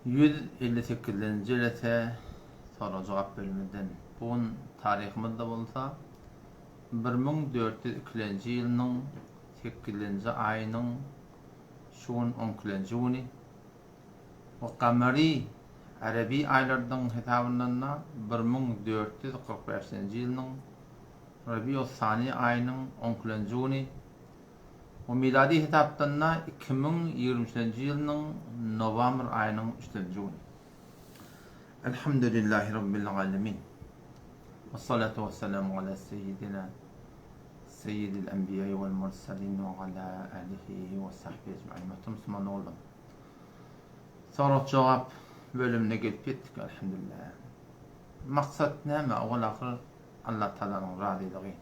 158-nji ýylete soraw jogap bölüminden bugun taryhymyzda bolsa 1402-nji ýylynyň 8-nji aýynyň şuň 10-nji güni we qamary Arabi aýlarynyň hesabyndan 1445-nji ýylynyň Rabiul-Sani aýynyň 10-nji güni we miladi hesapdan 2023-nji ýylynyň nowambr aýynyň 3-nji güni. Elhamdülillahi rabbil alamin. Wassalatu wassalamu ala seyyidil enbiya wal mursalin ve ala alihi ve sahbihi ecmaîn. Müslüman oldum. Soraw jogap bölümine gelip etdik elhamdülillah. Maksat näme? Awal ahir Allah Taala'nın razıligi.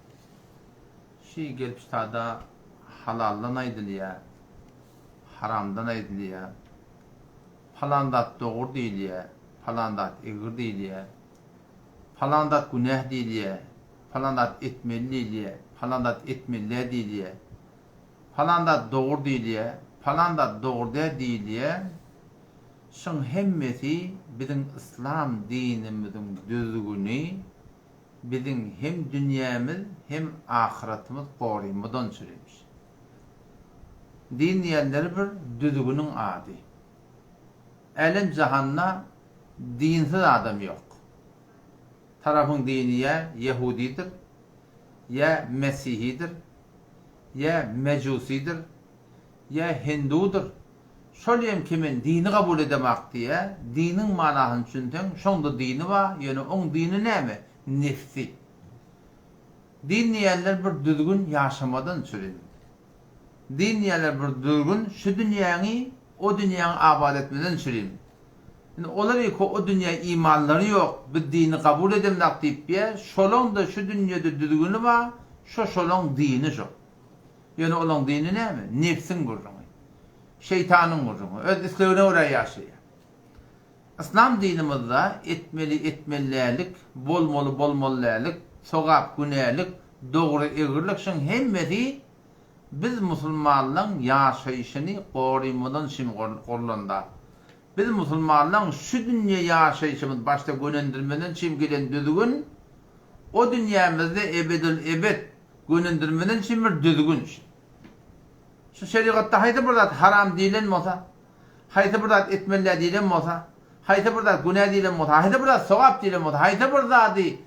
Şi gelip ştada halaldan aýdylýar, haramdan aýdylýar. Falan dat dogry diýilýär, falan dat egir diýilýär. Falan dat günäh diýilýär, falan dat etmeli diýilýär, falan dat etmeli diýilýär. Falan dat dogry diýilýär, falan dat dogry diýilýär. Şoň hemmesi biziň İslam dinimiziň düzgüni, biziň hem dünýämiz hem ahiretimiz gorymydan çürümüş. Din diýenler bir düzgünüň ady. Elin jahanna dinsiz adam ýok. Tarafyň dini ya Yahudidir, ya Mesihidir, ya Mecusidir, ya Hindudur. Şolýem kimin dini kabul edemek diýe, diniň manasyny düşünsen, şoňda dini bar, ýöne oň dini näme? Nefsi. Din diýenler bir düzgün ýaşamadan çürüdi. Din diýenler bir düzgün şu dünýäni, o dünýäni abad etmeden çürüdi. Yani olar ki o dünýä imanları ýok, bu dini kabul edemlik diýip, şolaň da şu dünýede düzgünü bar, şolaň dini şo. Ýöne olaň dini näme? Nefsiň gurrungy. Şeytanyň gurrungy. Öz islegine göre ýaşaýar. İslam dinimizde etmelilik, bolmalylik, sogap günälik, dogry egirlik şoň hemmesi biz musulmanlaryň ýaşaýyşyny gorymydan şim gorlanda. Biz musulmanlaryň şu dünýä ýaşaýyşymyz başta gönendirmeden şim gelen düzgün, o dünýämizde ebed gönendirmeden şim bir düzgün. Şu şeriatda haýda bir zat haram diýilen bolsa, haýda bir zat etmeli diýilen bolsa, haýda bir zat günä diýilen bolsa, haýda bir zat sogap diýilen bolsa, haýda bir zaty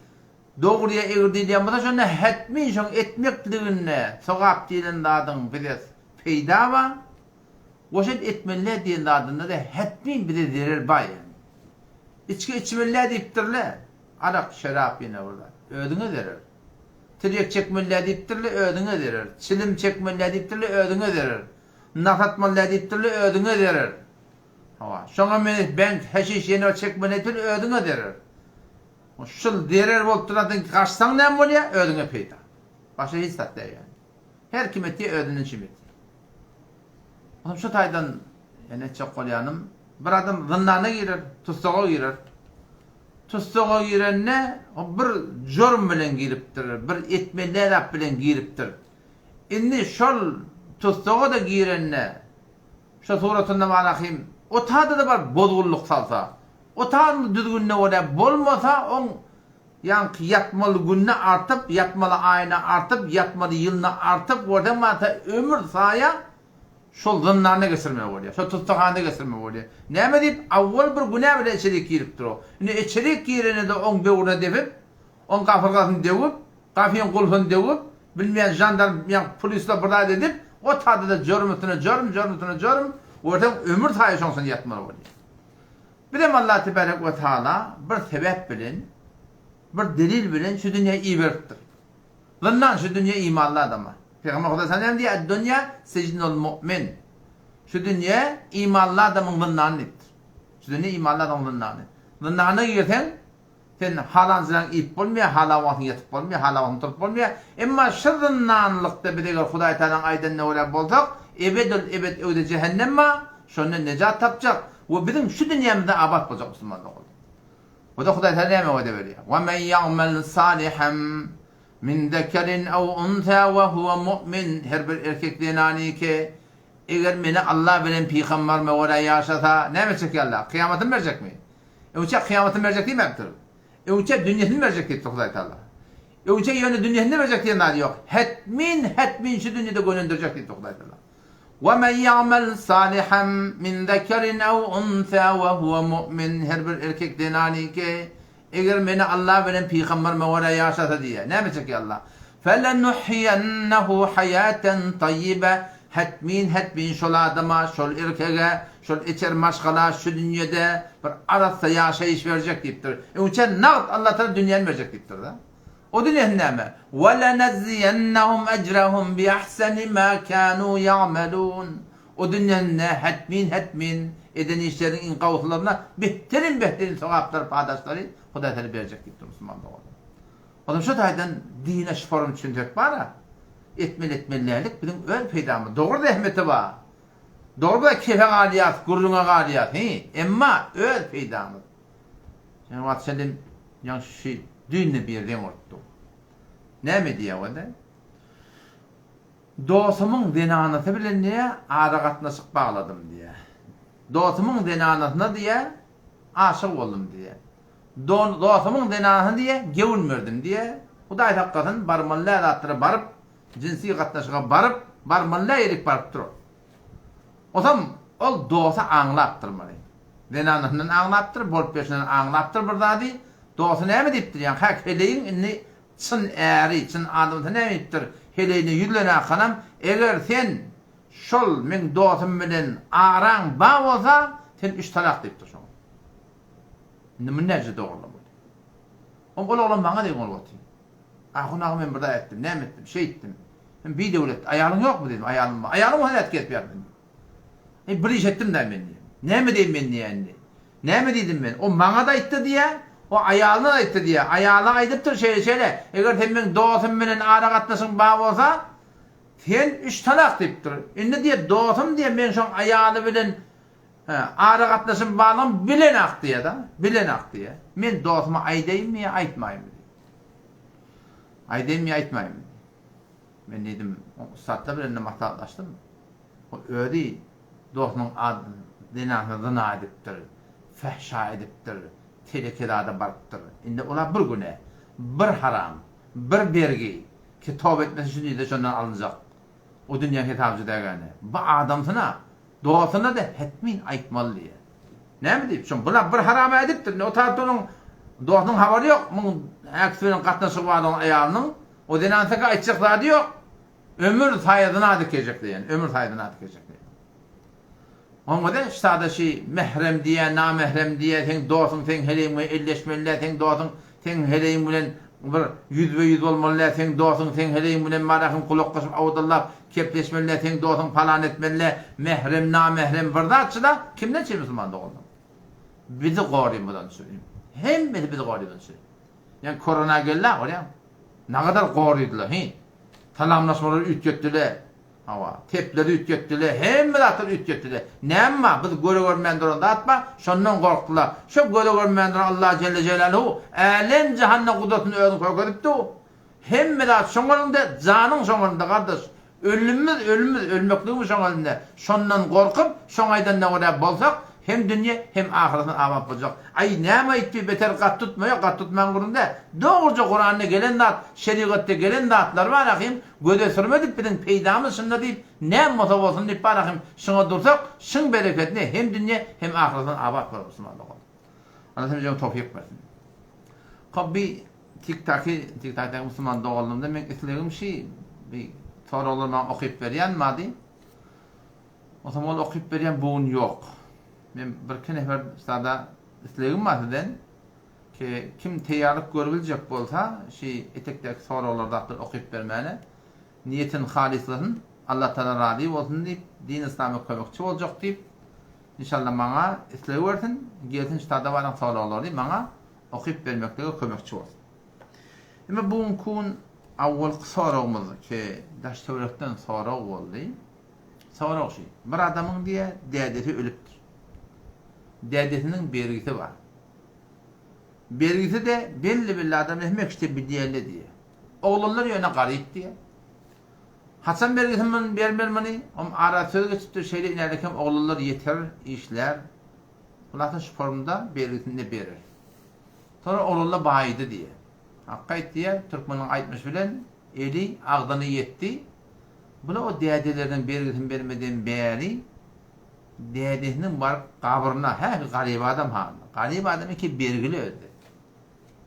dogryya egir diýilen bolsa, şonu hetmi şoň etmekligine sogap diýilen zatyň biraz peýda bar. Oşet etmeli diýen zatynda da hetmi bir zerer bar. İçki içmeli diýipdirler. Arak, şarap ýene bolar. Ödüňe zerer. Tirek çekmeli diýipdirler, ödüňe zerer. Çilim çekmeli diýipdirler, ödüňe zerer. Nafat mali diýipdirler, ödüňe zerer. Hawa, şoňa men ben heşiş ýene çekmeli diýipdirler, ödüňe zerer. Şol zerer bolup turanyň gaçsaň näme bolýar? Ödüňe peýda. Başga hiç zat däýär. Her kim etdi ödüniň çimit. Onuň şu taýdan ene çok bolýanym, bir adam zynnyna girer, tutsaga girer. Tutsaga girenne bir jorm bilen giripdir, bir etmeli rap bilen giripdir. Indi şol tutsaga da girenne, şu suratynda manahim, o taýda da bar bozgulluk salsa, o taýda düzgünne bolar bolmasa, on ýa-ni ýatmaly günne artyp, ýatmaly aýyna artyp, ýatmaly ýylyna artyp, ordan mata ömür saýa şol zynnyna geçirme bolýar. Şol tutsaganda geçirme bolýar. Näme diýip awwal bir günä bilen içerik girip durýar. Ine içerik girene de oň bewruna debip, oň gafyrgasyny dewip, gafyň gulfyny dewip, bilmeýän jandarm ýa polisler birda edip, o taýda da jorm, ordan ömür saýa şoňsyn ýatmaly bolýar. Birem Allah tebarek we taala bir sebäp bilen, bir delil bilen şu dünýä ibertdir. Zynnan şu dünýä imanly adama. Peygamber Huda sallam diýär, "Dünýä sejnul mu'min." Şu dünýä imanly adamyň zynnynydyr. Şu dünýä imanly adamyň zynnyny. Zynnyny ýeten sen halanjyň ip bolmaýar, halawatyň ýetyp bolmaýar, halawatyň turup bolmaýar. Emma şu zynnanlykda bideger Hudaý taalaň aýdyny öýle bolsak, ebed öýde cehennem ma, şondan nejat tapjak. O bizim şu dünyamızda abad bolacak musulmanlar oldu. O da Hudaý taala näme wada berýär? "Wa men ya'mal salihan min zakarin aw untha wa huwa mu'min." Her bir erkek denani ki eger meni Allah bilen peygamber me wara yaşasa ne verecek Allah? Kıyametini verecek mi? Uça kıyametini verecek değil mi aktar? Uça dünyasını verecek diye Hudaý Taala. Uça yönü dünyasını verecek diye nadi yok. Hetmin şu dünyada gönderecek diye Hudaý Taala. وَمَنْ يَعْمَلْ صَالِحًا مِنْ ذَكَرٍ اَوْ اُنْثَى وَهُوَ مُؤْمِنٌ her bir erkek denani ki eger meni Allah bilen peygamber me wara yaşasa diye ne verecek Allah? فَلَنُحْيَنَّهُ حَيَاةً طَيِّبَةً hetmin şol adama, şol erkege, şol içer maşgala şu dünyada bir arasda yaşayış verecek deyiptir. Uçan nağd Allah Teala dünyanı verecek deyiptir da. O dünyanın näme? وَلَنَزِّيَنَّهُمْ أَجْرَهُمْ بِأَحْسَنِ مَا كَانُوا يَعْمَلُونَ o dünyanın hetmin eden işlerin inkavutlarına behterin sevaplar, padaşları Hudaý Taala verecek deyiptir Müslümanlar. Adam şu taydan dine şiforun düşünecek bana. Etmelilik bizim öl peydamı. Doğru da ehmeti var. Doğru da kefe galiyat, gurruna galiyat. Emma öl peydamı. Yani vat senin yan şey düğünü bir yerden orttu. Ne mi diye o da? Dostumun denanatı bilen diye araqatnaşık bağladım diye. Dostumun denanatına diye aşık oldum diye. Dostumun denanatına diye gevulmerdim diye. Hudaý hakikaten barmallar attıra barıp cinsi gatnaşyga barmalla erik barıp durur. Otam ol dosa aňlapdyrmaly. Denanatyndan aňlapdyr, bolup beşinden aňlapdyr bir zady. Dosa näme diýipdir? Ýani hak heleýin inni çyn äri, çyn adamda näme diýipdir? Heleýini ýüzlene akanam, eger sen şol men dosum bilen araň ba bolsa, sen üç talak diýipdir şoňa. Nime näje dogurlamaly? Ol oğlum bana diýen bolýar. Ahuna men burada ettim, näme etdim, şey etdim. Ben bir devlet, ayağın yok mu dedim, ayağım var. Ayağım var etket verdim. Bir iş ettim de men. Näme diýim men diýendi? Näme diýdim men? O maňa da etdi diye, o ayağına da etdi diye. Ayağına aýdypdyr şeýle. Eger sen men dostum bilen ara gatnaşyň ba bolsa, sen üç talak diýipdir. Indi diýe dostum diye men şoň ayağını bilen ara gatnaşyň balam bilen ak diye da, bilen ak diye. Men dostuma aýdaýmmy, aýtmaýmmy? Aydem mi aytmayım. Ben dedim, saatla bilenle mahtatlaştım. O öyle dostunun adını, dinahını ediptir, fehşa ediptir, tehlikelerde barıptır. Şimdi ola bir güne, bir haram, bir bergi ki tövbe etmesi için de şundan alınacak. O dünya hitabcı degane. Bu adamsına, dostuna da hetmin aytmalı diye. Ne mi deyip? Şun buna bir haram ediptir. O tarafta dostunun havari yok. Aksinin katnaşık vardı ayağının. O denantaka açıklığa diyor. Ömür saydına dikecek diyen. Ömür saydına dikecek diyen. Onda da işte şey mehrem diye, namehrem diye, sen dostun, sen heleyim elleşmeliler, sen dostun, sen heleyim bilen bir yüz ve yüz olmalılar, sen dostun, sen heleyim bilen marakın kulak kısım avudallah, kepleşmeliler, sen dostun falan etmeliler, mehrem, namehrem vardı da kimden şey Müslüman da oldu? Bizi qorayım buradan söyleyeyim. Hem bizi qorayım söyleyeyim. Yani korona geldi oraya. Ne kadar qoruydular, Talamlaşmaları ütgetdiler. Hava, tepleri ütgetdiler. Hem de atır ütgetdiler. Näme? Biz göre görmän duranda atma, şondan korktular. Şu göre görmän duranda Allah Celle Celaluhu alem cehennem kudretini öňüne koýupdy. Hem de şoňalynda janyň şoňalynda gardaş. Ölümimiz ölmekligimiz şoňalynda. Şondan korkup, şoňaýdan näme bolsak, hem dünya hem ahiretden amat bolacak. Ay näme etdi beter gat tutmaýa, gat tutmaň gurunda dogurca Kur'an'da gelen zat, şeriatda gelen zatlar var ahim, göde sürmedik bilen peýdamyz şunda diýip, näme mota bolsun diýip barahim, şoňa dursak, şoň bereketli hem dünya hem ahiretden amat bolar Müslümanlar. Allah bize tawfik bersin. Qabbi TikTok'ta Müslüman doğulduğumda men islegim şey bir soralardan okyp berýän madi. O zaman okyp berýän buğun yok. Men bir kenefer sada islegim masadan ki kim teyarlık görülecek bolsa şey etekdeki soralarda okyp bermäni niyetin halislığın Allah Teala razı bolsun diýip din İslam'a kömekçi boljak diýip inşallah maňa isleg bersin gelsin sada baran soralary maňa okyp bermekde kömekçi bolsun. Ama bugun awwal soragymyz ki daş töwrekden sorag boldy. Sorag şey bir adamyň diýe dädesi ölüpdir. Dädesiniň bergisi var. Bergisi de belli adam etmek işte bir diýerli diye. Oğlanlar ýöne garyp diye. Hasan bergisimin bermelmeni, ara söz geçipdir şeyle inerken oğullar yeter işler. Bunların şu formda bergisinde berir. Sonra oğullar baydı diye. Hakkayt diye Türkmen'in aytmış bilen eli ağdanı yetti. Buna o dedelerden bergisin vermeden beri dedesinin var kabrına he garip adam ha. Garip adam ki bergili öldü.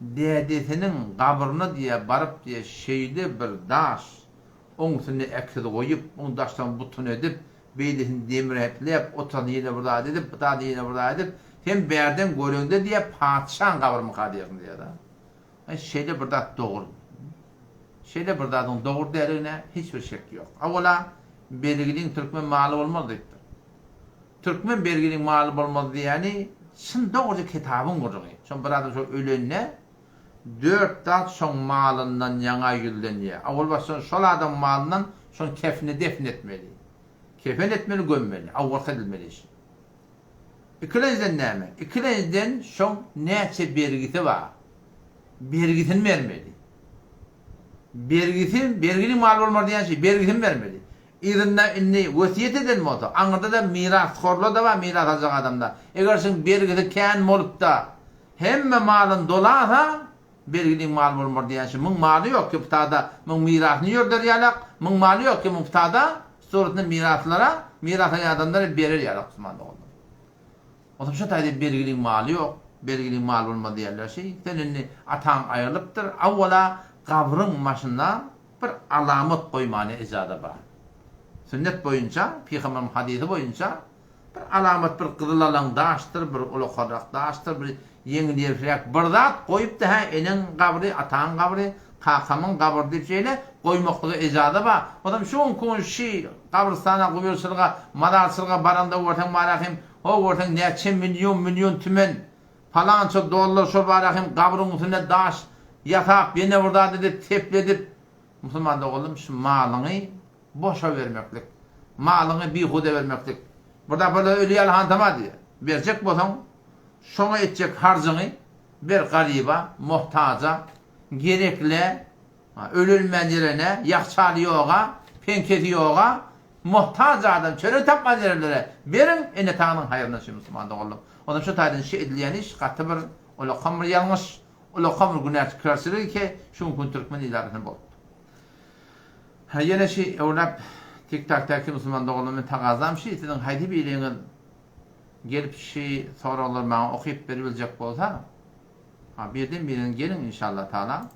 Dedesinin kabrına diye barıp diye şeyde bir daş onun üstüne eksidi koyup onu daştan butun edip beydesini demir etleyip otanı yine burada edip butanı yine burada edip hem berden göründü diye padişahın kabrımı kadıyordun diye da. Şeyde burada doğru. Şeyde burada doğru derine hiçbir şek yok. Avvala belgilin Türkmen malı olmaz deyiptir. Türkmen belgilin malı olmaz diyeni şun doğruca kitabın kurduğu. Şun burada çok ölenine 4 dal şun malından yana yüldeniye. Avval başın şol adam malından şun kefini defnetmeli. Kefen etmeli gömmeli. Avval edilmeli iş. İkilenizden neyme? İkilenizden şun neyse belgisi var. Belgisini vermeli. Berginin mal olmaz diyen şey bergisini vermeli. İrinde inni vasiyet eden mi oldu? Anında da miras korlu da var miras alacak adamda. Eğer sen bergisi kendim olup da hemme malın dolarsa berginin mal olmaz diyen şey. Mın malı yok ki putada. Mın mirasını yurdur yalak. Mın malı yok ki mın putada. Suratını miraslara mirasa adamlara verir yalak. O da şu tayda berginin malı yok. Berginin mal olmaz diyenler şey. Senin atan ayrılıptır. Avvala kavrın başına bir alamet koymanı icada var. Sünnet boyunca, Peygamber'in hadisi boyunca bir alamet, bir kızılalan daştır, bir ulukarak daştır, bir yeni yerfrek bir zat koyup da enin kabri, atan kabri, kakamın kabri deyip şeyle koymaklığı icada var. O da şu konuşu kabristana, kuyursulga, madarsılga baranda ortan barakim, o ortan neçe milyon tümen falanca dolar şol barakim kabrın üstüne daş yatak beni burada dedi tepledip Müslüman da oğlum şu malını boşa vermeklik. Malını bir hude vermeklik. Burada böyle ölü yalhantama diye. Verecek bolsan şuna edecek harcını bir gariba, muhtaca, gerekli ölülmen yerine, yakçalı yoğa, penketi yoğa, muhtaç adam, çöre tapma yerlere verin, ene Tanrı'nın hayırına şu Müslüman da oğlum. Onun şu taydın şey edilen iş, katı bir ola kamır yanlış, ola kamır günah çıkarsırır ki, şu gün Türkmen idaresini bol. Yine şey, öyle TikTok'taki Müslüman da oğlumun takazam şey, sizin haydi birliğinin gelip şey sorular bana okuyup verebilecek olsa, birden birinin gelin inşallah Teala.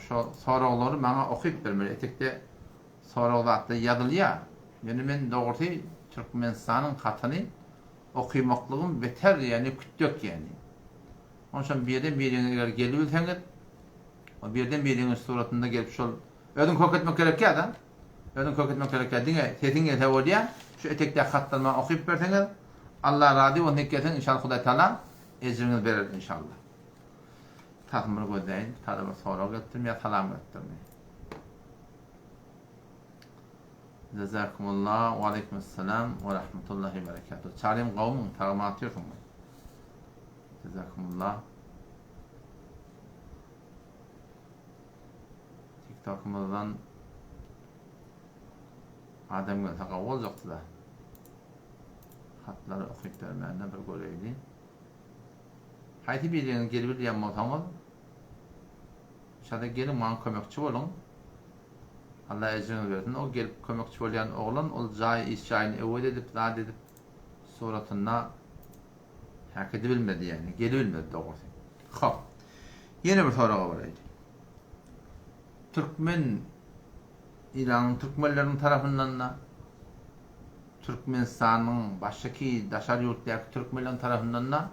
Şu soruları bana okuyup vermeli. Etekte sorular da yazılıyor. Yani ben doğrusu Türkmenistan'ın katını okuymaklığım beter yani kütük yani. Onun için birden birine geliyorsanız o birden birinin suratında gelip şu ödün koketmek gerek ya da ödün koketmek gerek ya dinle setinge tevodiya şu etekte katlarını okuyup verseniz Allah razı olsun hikmetin inşallah Huda Teala ecrini verir inşallah. Tatmını koyayım, tadımı soru götürmeye, salam götürmeye. Cezakumullah ve aleykümselam ve rahmetullahi ve berekatuhu. Çağırayım kavmin, tarama atıyorsun mu? Cezakumullah. TikTok'umuzdan Adem Gül Saka olacaktı da. Hatları okuyup vermeyenler bir göreydi. Haydi birinin gelip yanmatamız. Şada gelin bana kömekçi olun. Allah ecrini versin. O gelip kömekçi olayan oğlan o cahil işçayını evvel edip zat edip suratına hak edebilmedi yani. Gelebilmedi doğrusu. Hop. Yeni bir soru var. Türkmen İran'ın Türkmenlerin tarafından da Türkmenistan'ın baştaki daşar yurttaki Türkmenlerin tarafından da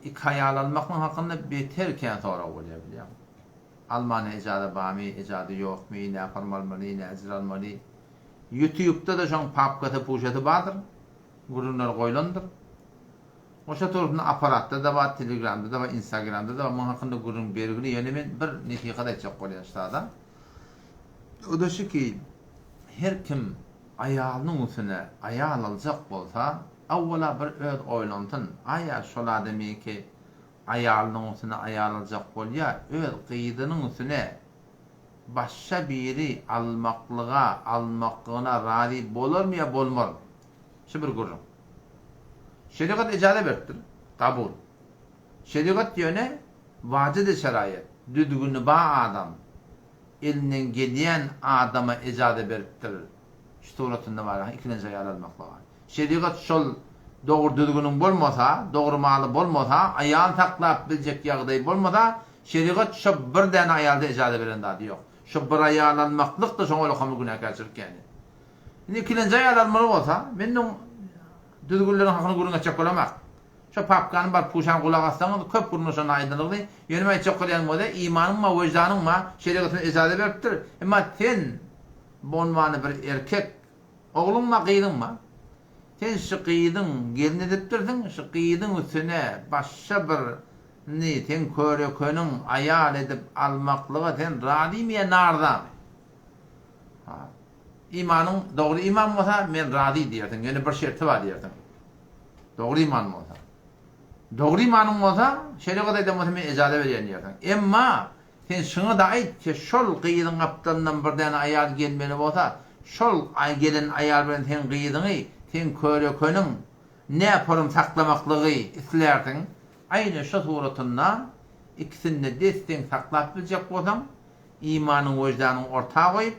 hikaye almakın hakkında beterken sonra olabiliyor. Almanya icadı var mı, icadı yok mu, ne yapılmalı, ne ecir almalı. YouTube'da da şu an papkatı puşatı vardır. Gurunlar koyulandır. O şatörünün aparatta da var, Telegram'da da var, Instagram'da da var. Bunun hakkında gurun belgili yani ben bir netika da edecek koyulaşlarda. O da şu ki her kim ayağının üstüne ayağın alacak olsa avvala bir öz oylantın aya şol adamı ki ayağının üstüne ayağın alacak ol ya öz kıydının üstüne başka biri almaklığına razı bolur mu ya bolmar mı? Şu bir gurrun. Şeriat icade verdir. Kabul. Şeriat yöne vacid-i şerayet. Düdgünü bağ adam. Elinden gelen adama icade verdir. Şu suratında var. İkinci ayar almakla var. Şeriat şol doğru düdgünün bolmasa, doğru malı bolmasa, ayağın taklap bilecek yağdayı bolmasa, şeriat şu bir tane ayalda icade veren daha yok. Şu bir ayal almaklık da şoňa ulaqamy günah geçirken. Indi ikinci ayal almaly bolsa, menden düzgünlerin hakyny gurun açak bolamak. Şu papkany bar puşan kulak assaňyz köp gurunuşan aýdynlygy, ýönüme açak bolýan bolsa, imanyň ma, wejdanyň ma şeriatyny icade beripdir. Emma sen bonmany bir erkek, oglum ma, gyýdyň ma? Sen şu gyýdyň, gelin edipdirdiň, şu gyýdyň üstüne başga bir sen köreköniň ayal edip almaklyga sen razymy ya narda? İmanın doğru iman olsa men razı diýerdiň. Ýöne bir şerti bar diýerdiň. Doğru iman olsa. Doğru imanın olsa şeriat aýdym bolsa men icade berýän diýerdiň. Emma sen şunu da aýt ki şol gyýdyň apdandan bir däne aýal gelmeli bolsa, şol gelen aýal bilen sen gyýdyňy, sen körekeniň ne yaparym saklamaklygy islerdiň. Aýna şu suratynda ikisini destin saklap biljek bolsaň, imanyň wejdanyň ortaga goýup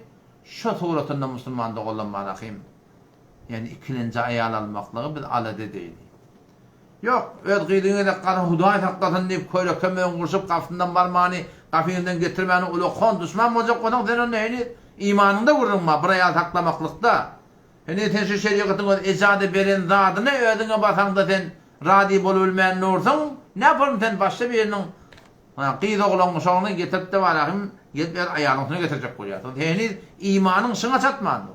şu suratında Müslüman da olunma rahim. Yani ikinci ayal almaklığı biz alade değil. Yok, öz gıydığına da kadın hudaya saklasın deyip köyle kömeğin kurşup kafından barmağını kafiyinden getirmeni ulu kon düşman olacak olan sen onun neyini imanında vurulma buraya saklamaklıkta. Yani sen şu şeriatın icade beren zadını ödüne basan da sen radi bolabilmeyen ne olursun ne yaparım sen başka birinin qıyda olan şoğunu getirip de var rahim gelip ayağını getirecek koyuyorsun. Yani imanın şuna çatmandı.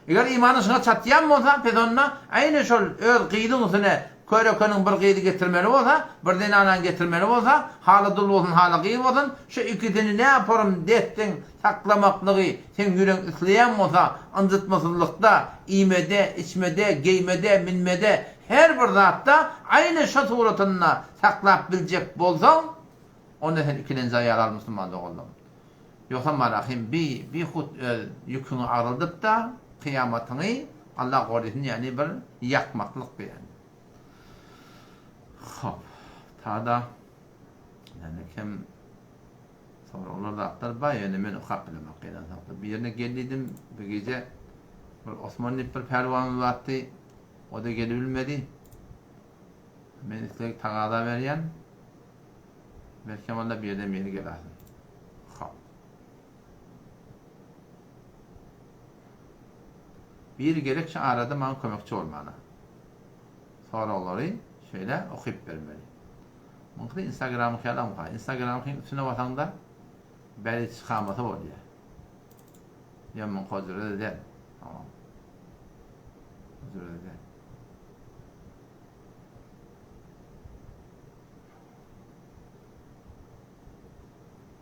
Eğer imanın şuna çatyan mı olsa pedonuna aynı şol öz qıydın üstüne körekönin bir qıydı getirmeli olsa, bir dinanan getirmeli olsa, halı dul olsun, halı qıyı olsun, şu ikisini ne yaparım dettin saklamaklığı sen yüren üsleyen olsa, anzıtmasızlıkta, imede, içmede, giymede, minmede, her bir zatta aynı şu suratına saklap bilecek bolsan, onu sen ikinci ayar Müslüman da oldum. Yoksa marahim bir hut yükünü arıldıp da kıyamatını Allah korusun yani bir yakmaklık bir yani. Hop. Tada yani kim sonra onlar da aktar bayağı men ukak bilemek gelen saklı. Bir yerine geldiydim bir gece bir Osmanlı bir pervanı vardı. O da gelebilmedi. Men istek tagada veriyen belki valla bir yerden beri gelersin. Bir gerekçe arada bana kömekçi olmana. Sonra onları şöyle okuyup vermeli. Mınkı Instagram'ı kelam kay. Instagram'ı üstüne vatanda beli çıkamatı oluyor. Yaman kozuru da der. Tamam. Kozuru da der.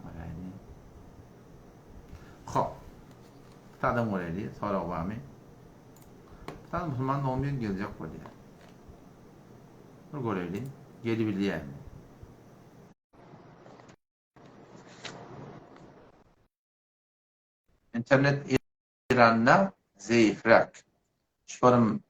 Arayni. Hop. Tadım oraydı. Sonra ovami. Tadım Müslüman doğum gün gelecek oluyor. Bu görevli. Gelebiliyor yani. İnternet İran'da zayıfrak. Şubarım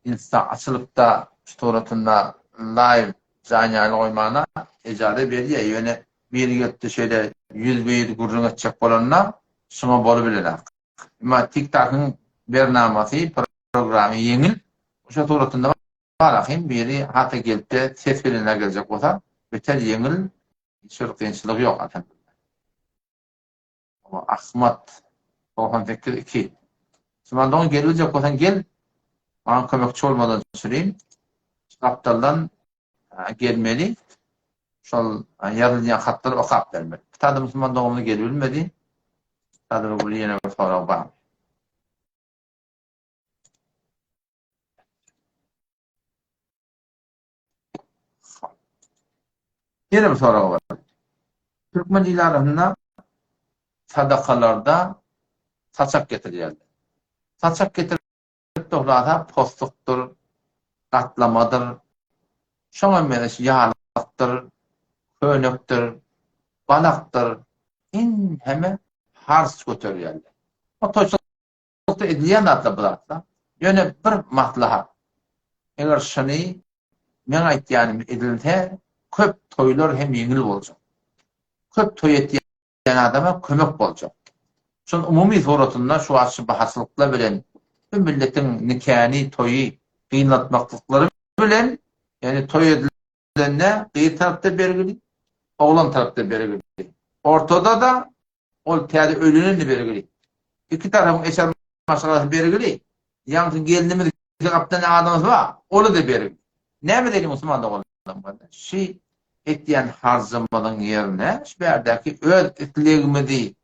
insta açılıp da storatında live canyalı oymana icade veriyor. Yani bir gitti şöyle 100 beyit gurrun açacak olanına şuna bolu bilir. Ama TikTok'ın bernaması programı yengil. O storatında Barahim biri hatta gelip de ses verenler gelecek olsa beter yengil hiçbir kıyınçılık yok zaten. Ama Ahmet 92 Müslümandan gelecek olsan gel bana kömekçi olmadan süreyim. Kaptaldan gelmeli. Şol yazılyan hatları okap vermeli. Tadı Müslüman doğumunu gelebilmedi. Tadı bu yine bir soru var. Yine bir soru var. Türkmen ilarında sadakalarda saçak getiriyorlar. Saçak getirip doğrada postuktur, katlamadır, şoňa menes yağlıktır, könöktür, balaktır. Heme harç götürýärler. O toýçulukda edilen atla bulatsa, ýöne bir maslahat. Eger şuny men aýtýanym edilse, köp toýlar hem ýeňil boljak. Köp toý etýän adama kömek boljak. Şol umumy soratynda şu aşy bahasylyklar bilen bu milletiň nikahny toýy gynatmaklyklary bilen, ýani toý edilende gyýy tarapda bergili, oglan tarapda bergili. Ortada da ol täze ölüneni bergili. İki tarafın eşer maşgalasy bergili. Ýa-ni gelinimiz gapdan adamız var, olu da bergili. Näme diýelim Osmanda bolan? Şi etýän harzymyň ýerine, şu berdäki öz itlegimizi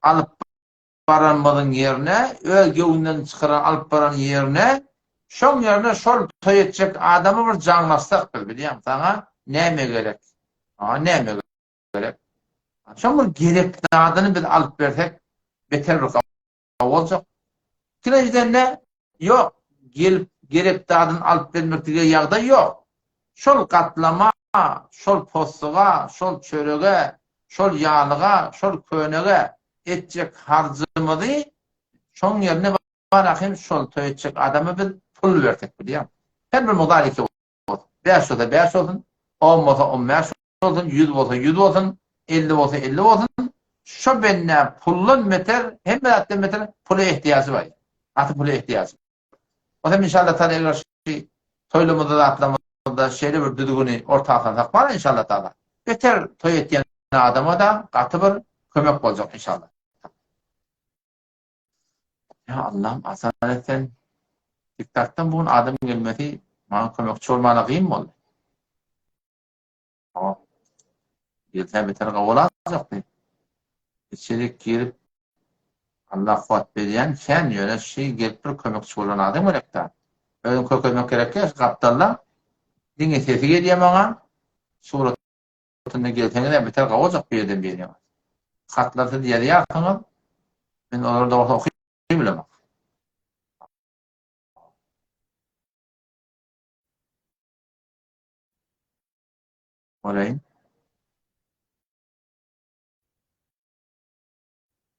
alyp baranmadyň ýerine, öz göwünden çykaran alyp baran ýerine, şoň ýerine şol toý etjek adamy bir jaňlastak bilýän saňa näme gerek? Näme gerek? Şoň bir gerekli adyny biz alyp bersek beter boljak. Kirejden ne? Ýok, gelip gerekli adyny alyp bermekdige ýagdaý ýok. Şol gatlama, şol postuga, şol çörege, şol ýalyga, şol könege etjek harjymyzy şoň ýerine barahym şol toý etjek adamy biz pul bersek bilýän. Her bir mudariki bolsa, 5 bolsa 5 bolsun, 10 bolsa 15 bolsun, 100 bolsa 100 bolsun, 50 bolsa 50 bolsun. Şo benne pullun meter, hem de meter pula ihtiýaçy bar. Atı pula ihtiýaçy. O zaman inşallah taala eger toýlamyzda da atlamyzda şeýle bir düdügüni ortaga takbar inşallah taala. Beter toý etýän adama da gaty bir kömek boljak inşallah. Ya Allah'ım asaletden diktattan bugun adam gelmesi bana kömekçi olmana kıyım oldu. Ama yılda beter kavulacak değil. İçerik girip Allah kuvat veriyen sen yöne şey gelip bir kömekçi olan adam olekta. Öyle kömek gerekir kaptanla dine sesi geliyor bana suratında geldiğinde beter kavulacak bir yerden bir yerine. Katlatı diye yakınım ben orada okuyayım bile bak. Olayım.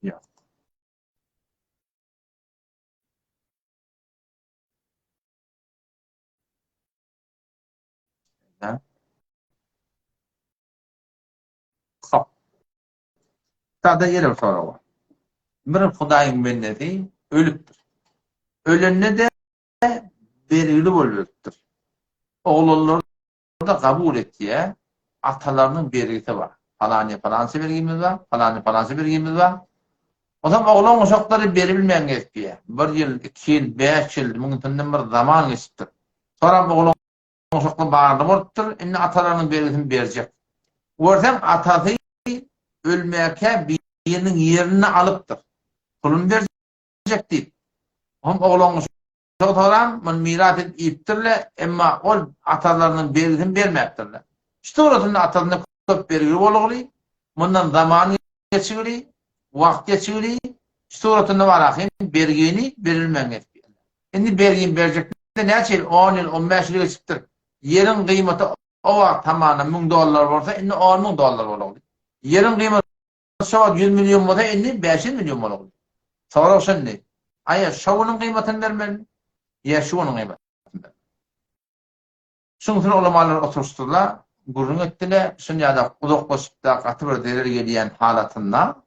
Yok. Ha? Kap. Sada yere bir soru var. Bir Hudaýyň bendesi ölüpdir. Ölenine de berili bolupdyr. Oglanlar da kabul etdiýe atalarynyň bergisi var. Falança bergimiz var, falança bergimiz var. O zaman oglan uşaklary berilmeýän geçdiýe. 1 ýyl, 2 ýyl, 5 ýyl müňtinden bir zaman geçipdir. Sonra oglan uşaklar bardy bolupdyr, indi atalarynyň bergisini berjek. Görsem atasy ölmäke biriniň ýerini alypdyr. Pulun berjek diýip. Oglan uşaklar men mirat edipdirler, emma ol atalarynyň bergisini bermäpdirler. İşte orasında atalarına köp bergili bolugly, mundan zaman geçigili, wagt geçigili, işte orasında barahym bergini berilmeň etdi. Endi bergin berjek de näçe 10 ýyl, 15 ýyl geçipdir. Yerin kıymatı o wagt tamana $1000 bolsa, endi $10.000 bolugly. Yerin kıymatı şo 100 milyon bolsa, endi 500 milyon bolugly. Sonra şondy. Aýa şowunyň kıymatyny bermeli. Ya şowunyň kıymatyny. Şoňa ulamalar oturuşdylar. Gurrun etdiler, şunýada udak goşupda gaty bir derer gelýän halatynda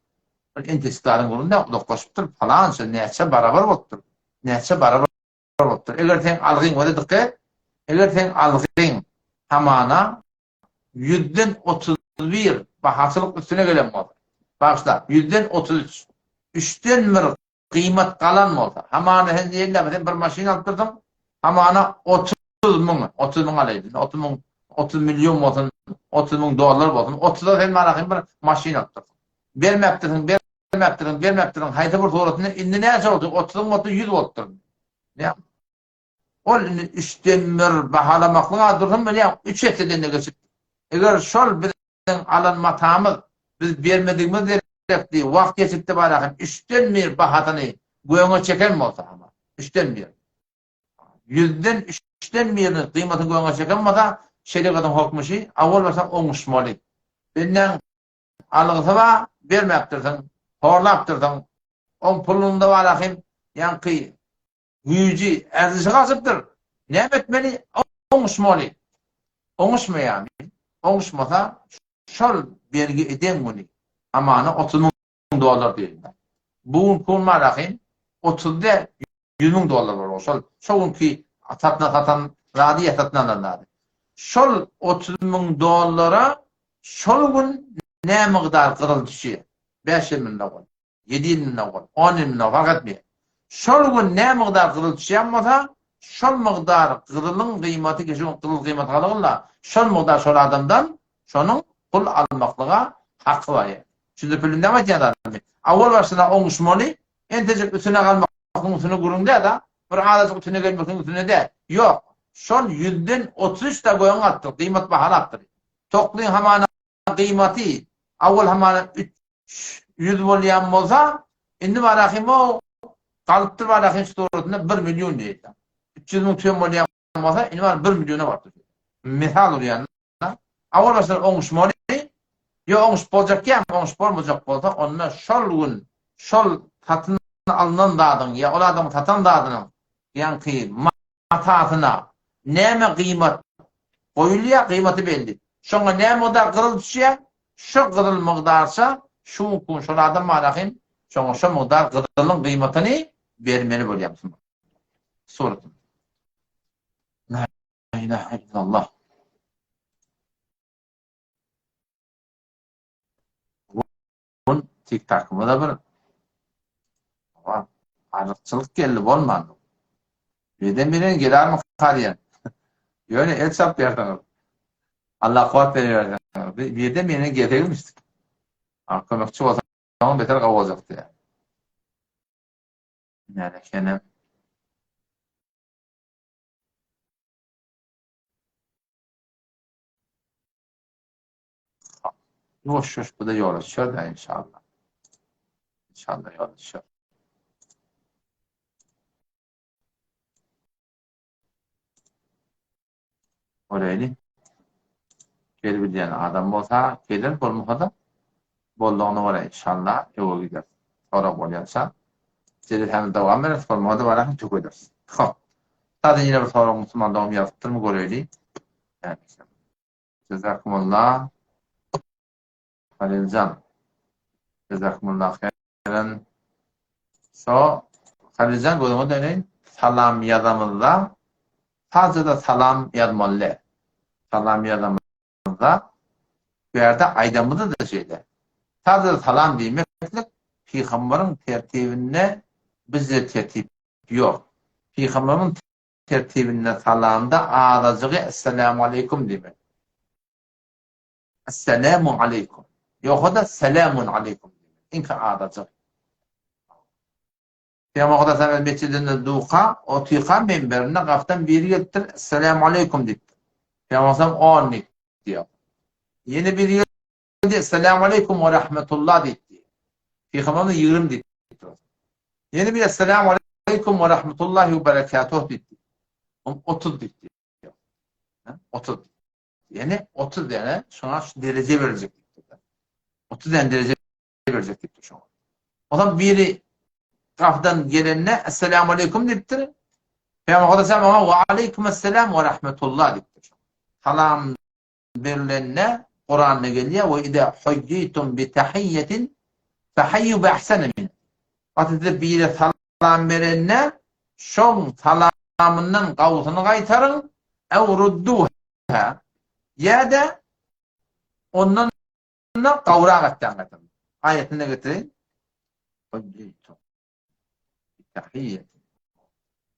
bir intistlaryň gurrunda udak goşupdyr, falança näçe barabar bolupdyr. Näçe barabar bolupdyr. Eger sen algyň bolsa dikkat, eger sen algyň hamana 100den 31 bahaslyk üstüne gelen bolsa. Başda 100den 33. 3den bir kıymat kalan bolsa. Hamana sen diýerler, bir maşina alypdyrdyň. Hamana 30 000 alaýdy. 30 milyon bolsun, $30.000 bolsun, 30'da sen marahym bir maşina alypdyr. Bermäpdirin, haýda bir soratynda indi näçe boldy? 30'ň boldy 100 bolupdyr. Näme? Ol 3den bir bahalamaklyk adyrym bilýän 3 etden geçip. Eger şol biziň alan matamyz biz bermedigimiz gerekli, wagt geçipdi barahym 3den bir bahatyny göňe çeken bolsa ama 3den bir. 100den 3den birini kıymatyny göňe çeken bolsa şeriatın hukmuşy awal bolsa oňuşmaly. Benden algysy ba bermäpdirsiň. horlaptırdan. On pulunda var akim yankı yüzü erzişi kasıptır. Ne etmeli? Oňuşmaly. Oňuşmaýan. Oňuşmasa şol bergi eden bunu. Amana 30 000 dolar diýildi. Bu pul marakin 30'da 100 000 dolar var. Şol ki satan radiye satlananlar. Şol 30 000 dolara şol gün ne miqdar qırıl düşüyor? 5 000 dolar, 7 000 dolar, 10 000 dolar fark etmiyor. Şol gün ne miqdar qırıl düşüyor? Şol miqdar qırılın kıymeti geçen qırıl kıymeti kalığınla şol miqdar şol adamdan şonun pul almaklığa hakkı var. Şimdi pulünde mi diyorlar? Avval başına oňuşmaly, entecek üstüne kalmakın üstüne gurunda da bir adacık üstüne gelmekin üstüne de yok. Şol 100'den 33 da goýan atdyk, kıymet bahalatdyr. Toklyň hamana kıymeti avval hamana 100 bolýan bolsa, indi barakim o kalıptır barakim suratynda 1 milyon diýdi. 300 000 tüýen bolýan bolsa, indi var 1 milyona bardyr. Misal bolýan. Avval başına oňuşmaly, yo oňuş boljakýan, oňuş bolmajak bolsa, onda şol gün şol tatyn alınan dadyň ya ol adam tatan dadynyň ýanky matatyna näme kıymet goýulýar, kıymeti belli. Şoňa näme da qyrıl düşýär, şo qyrıl migdarça şu gün şol adam marakin şoňa şo migdar qyrılıň kıymetini bermeli bolýar. Surat. La ilahe illallah. Bun tik-takymda da bir arıqçılık geldi bolmadı. Birden gelermi kariyen. Yöne el sap yerden. Allah kuvat veriyor. Birden getirilmiştik. Kömekçi o zaman beter kavulacaktı ya. Yani kene yoş bu da yol açıyor da inşallah. İnşallah yol açıyor. Orayı gelebildiğin adam bolsa gelir bolmasa bolduğunu var inşallah eve gider. Sonra bolýarsa jeli hem dowam eder, bolmady baraky çok eder. Hop. Tadı yine bir soru Müslüman dowam ýatypdyrmy göreli. Yani Cezakumullah Halilcan. Cezakumullah khairan. So Halilcan goýuňa döneň. Salam ýazamyzda sadece da salam yazmalı. Salam yazamızda bir yerde aydamızda da şeyde. Sadece salam demekle Peygamberin tertibinde bizde tertip yok. Peygamberin tertibinde salamda ağzıcığı Esselamu Aleyküm demek. Esselamu Aleyküm. Yok da Selamun Aleyküm demek. İnka ağzıcığı. Peygamber Efendimiz mescidinde duqa, o tiqa minberine qaftan biri geldir. Esselamu Aleyküm dedi. Peygamber 10 diyor. Yeni bir geldi. Esselamu Aleyküm ve Rahmetullah dedi. Peygamber 20 dedi. Yeni bir Esselamu Aleyküm ve Rahmetullahi ve Berekatuhu dedi. 30 dedi. 30. Yani 30 yani şuna şu derece verecek dedi. 30 yani derece verecek dedi şu an. O zaman biri Kafdan gelenine Esselamu Aleyküm deyiptir. Peygamber Efendimiz ve Aleykümselam ve Rahmetullah deyiptir. Salam verilenine Kur'an'da geliyor ve idâ hujjitum bi tahiyyetin fehayyu bi ahsene min. Atıda bir salam verenine şon salamından kavusunu kaytarın ev rudduha ya da ondan kavrağa kattan. Ayetinde getirin. Hujjitum tahiyye.